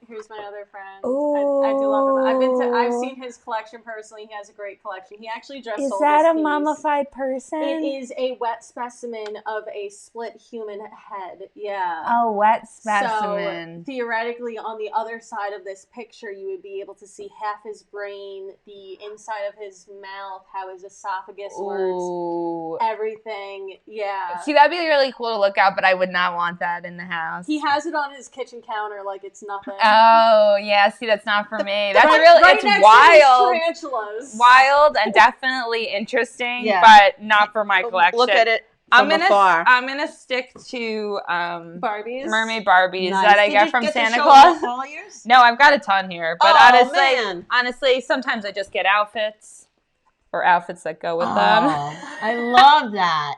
other friend. Ooh. I do love him. I've seen his collection personally. He has a great collection. He actually just sold Is that this a piece. mummified person? It is a wet specimen of a split human head. Yeah. Oh, wet specimen. So theoretically, on the other side of this picture, you would be able to see half his brain, the inside of his mouth, how his esophagus works, everything. Yeah. See, that'd be really cool to look at, but I would not want that in the house. He has it on his kitchen counter like it's nothing. Oh, yeah. See, that's not for me. That's it's next wild. To his tarantulas. Wild and definitely interesting, but not for my collection. Look at it from afar. I'm gonna stick to Barbies, mermaid Barbies that I get from Santa Claus. No, I've got a ton here, but honestly, sometimes I just get outfits or outfits that go with them. I love that.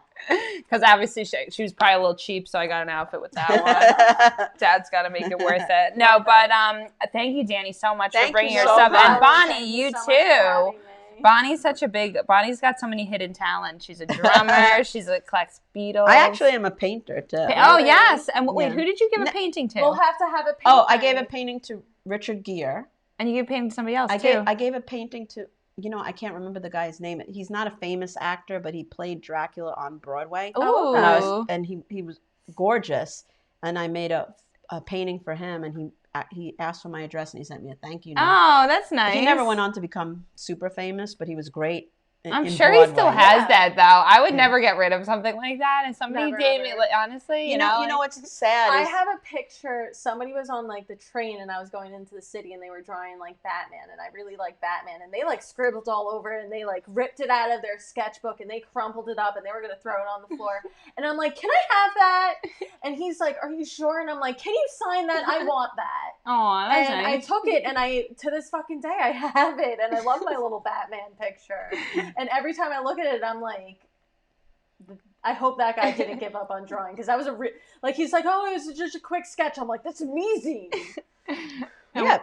Because obviously she was probably a little cheap, so I got an outfit with that one. Dad's got to make it worth it. No, but thank you, Dani, so much for bringing your stuff. And Bonnie, you too. Bonnie's Bonnie's got so many hidden talents. She's a drummer. She collects beetles. I actually am a painter too. Oh yes. And wait, who did you give a painting to? We'll have to have a painting. Oh, I gave a painting to Richard Gere. And you gave a painting to somebody else too. I gave a painting to, I can't remember the guy's name. He's not a famous actor, but he played Dracula on Broadway. Oh. And he was gorgeous. And I made a painting for him, and he asked for my address, and he sent me a thank you note. Oh, that's nice. He never went on to become super famous, but he was great. I'm sure he still has that though. I would never get rid of something like that. And somebody gave me, honestly, you know what's sad? I have a picture. Somebody was on the train, and I was going into the city, and they were drawing Batman, and I really like Batman, and they scribbled all over it, and they ripped it out of their sketchbook, and they crumpled it up, and they were gonna throw it on the floor. And I'm like, can I have that? And he's like, are you sure? And I'm like, can you sign that? I want that. Oh, that's and nice. I took it, and to this fucking day I have it, and I love my little Batman picture. And every time I look at it, I'm like, I hope that guy didn't give up on drawing, because that was he's like, oh, it was just a quick sketch. I'm like, that's amazing. Yeah,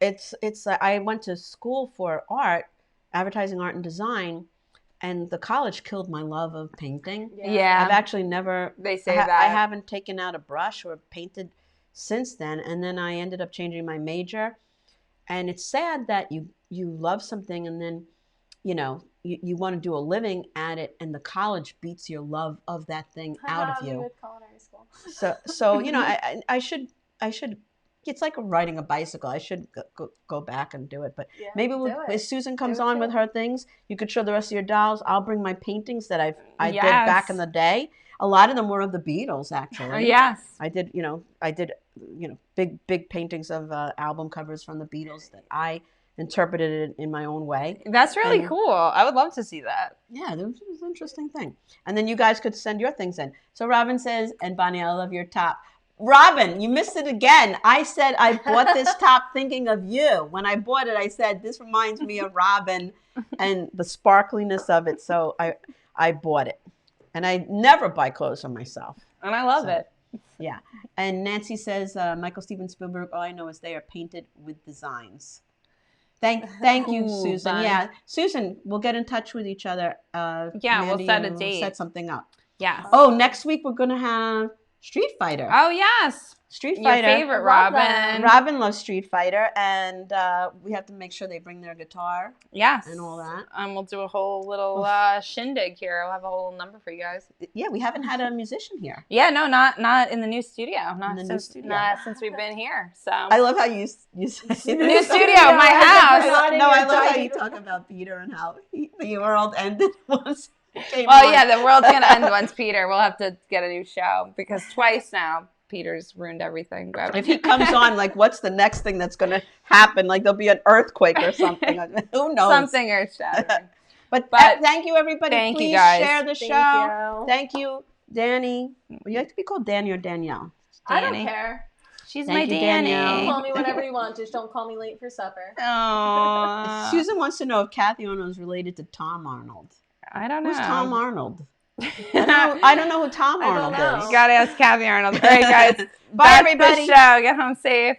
it's I went to school for art, advertising, art, and design, and the college killed my love of painting. Yeah. I've actually never. They say that. I haven't taken out a brush or painted since then, and then I ended up changing my major, and it's sad that you love something, and then you want to do a living at it, and the college beats your love of that thing out of you. With culinary school. So I should. It's like riding a bicycle. I should go back and do it. But maybe if Susan comes on with her things, you could show the rest of your dolls. I'll bring my paintings that I did back in the day. A lot of them were of the Beatles, actually. Yes. I did big paintings of album covers from the Beatles that I interpreted it in my own way. That's really cool. I would love to see that. Yeah, it was an interesting thing. And then you guys could send your things in. So Robin says, and Bonnie, I love your top. Robin, you missed it again. I said I bought this top thinking of you. When I bought it, I said, this reminds me of Robin and the sparkliness of it. So I bought it. And I never buy clothes for myself. And I love it. Yeah. And Nancy says, Michael Steven Spielberg, all I know is they are painted with designs. Thank you, Susan. Fun. Yeah, Susan, we'll get in touch with each other. Mandy, we'll set a date. We'll set something up. Yes. Oh, next week we're going to have Street Fighter. Oh, yes. Street Fighter. Your favorite, Robin. Robin loves Street Fighter, and we have to make sure they bring their guitar. Yes. And all that. And we'll do a whole little shindig here. I'll have a whole number for you guys. Yeah, we haven't had a musician here. Yeah, no, not in the new studio. Not since we've been here. So I love how you say new studio, my house. No, I love how you talk about Peter and how the world ended once. The world's gonna end once Peter. We'll have to get a new show because twice now Peter's ruined everything. But if he comes on, what's the next thing that's going to happen? There'll be an earthquake or something. Who knows? Something earth-shattering. but thank you, everybody. Thank Please you guys. Share the show. Thank you, Dani. Would you like to be called Dani or Danielle? I don't care. She's my Dani. Call me whatever you want. Just don't call me late for supper. Oh. Susan wants to know if Kathy Ono is related to Tom Arnold. I don't know. Who's Tom Arnold? I don't know who Tom Arnold is. You gotta ask Kathy Arnold. All right, guys. Bye, everybody. The show. Get home safe.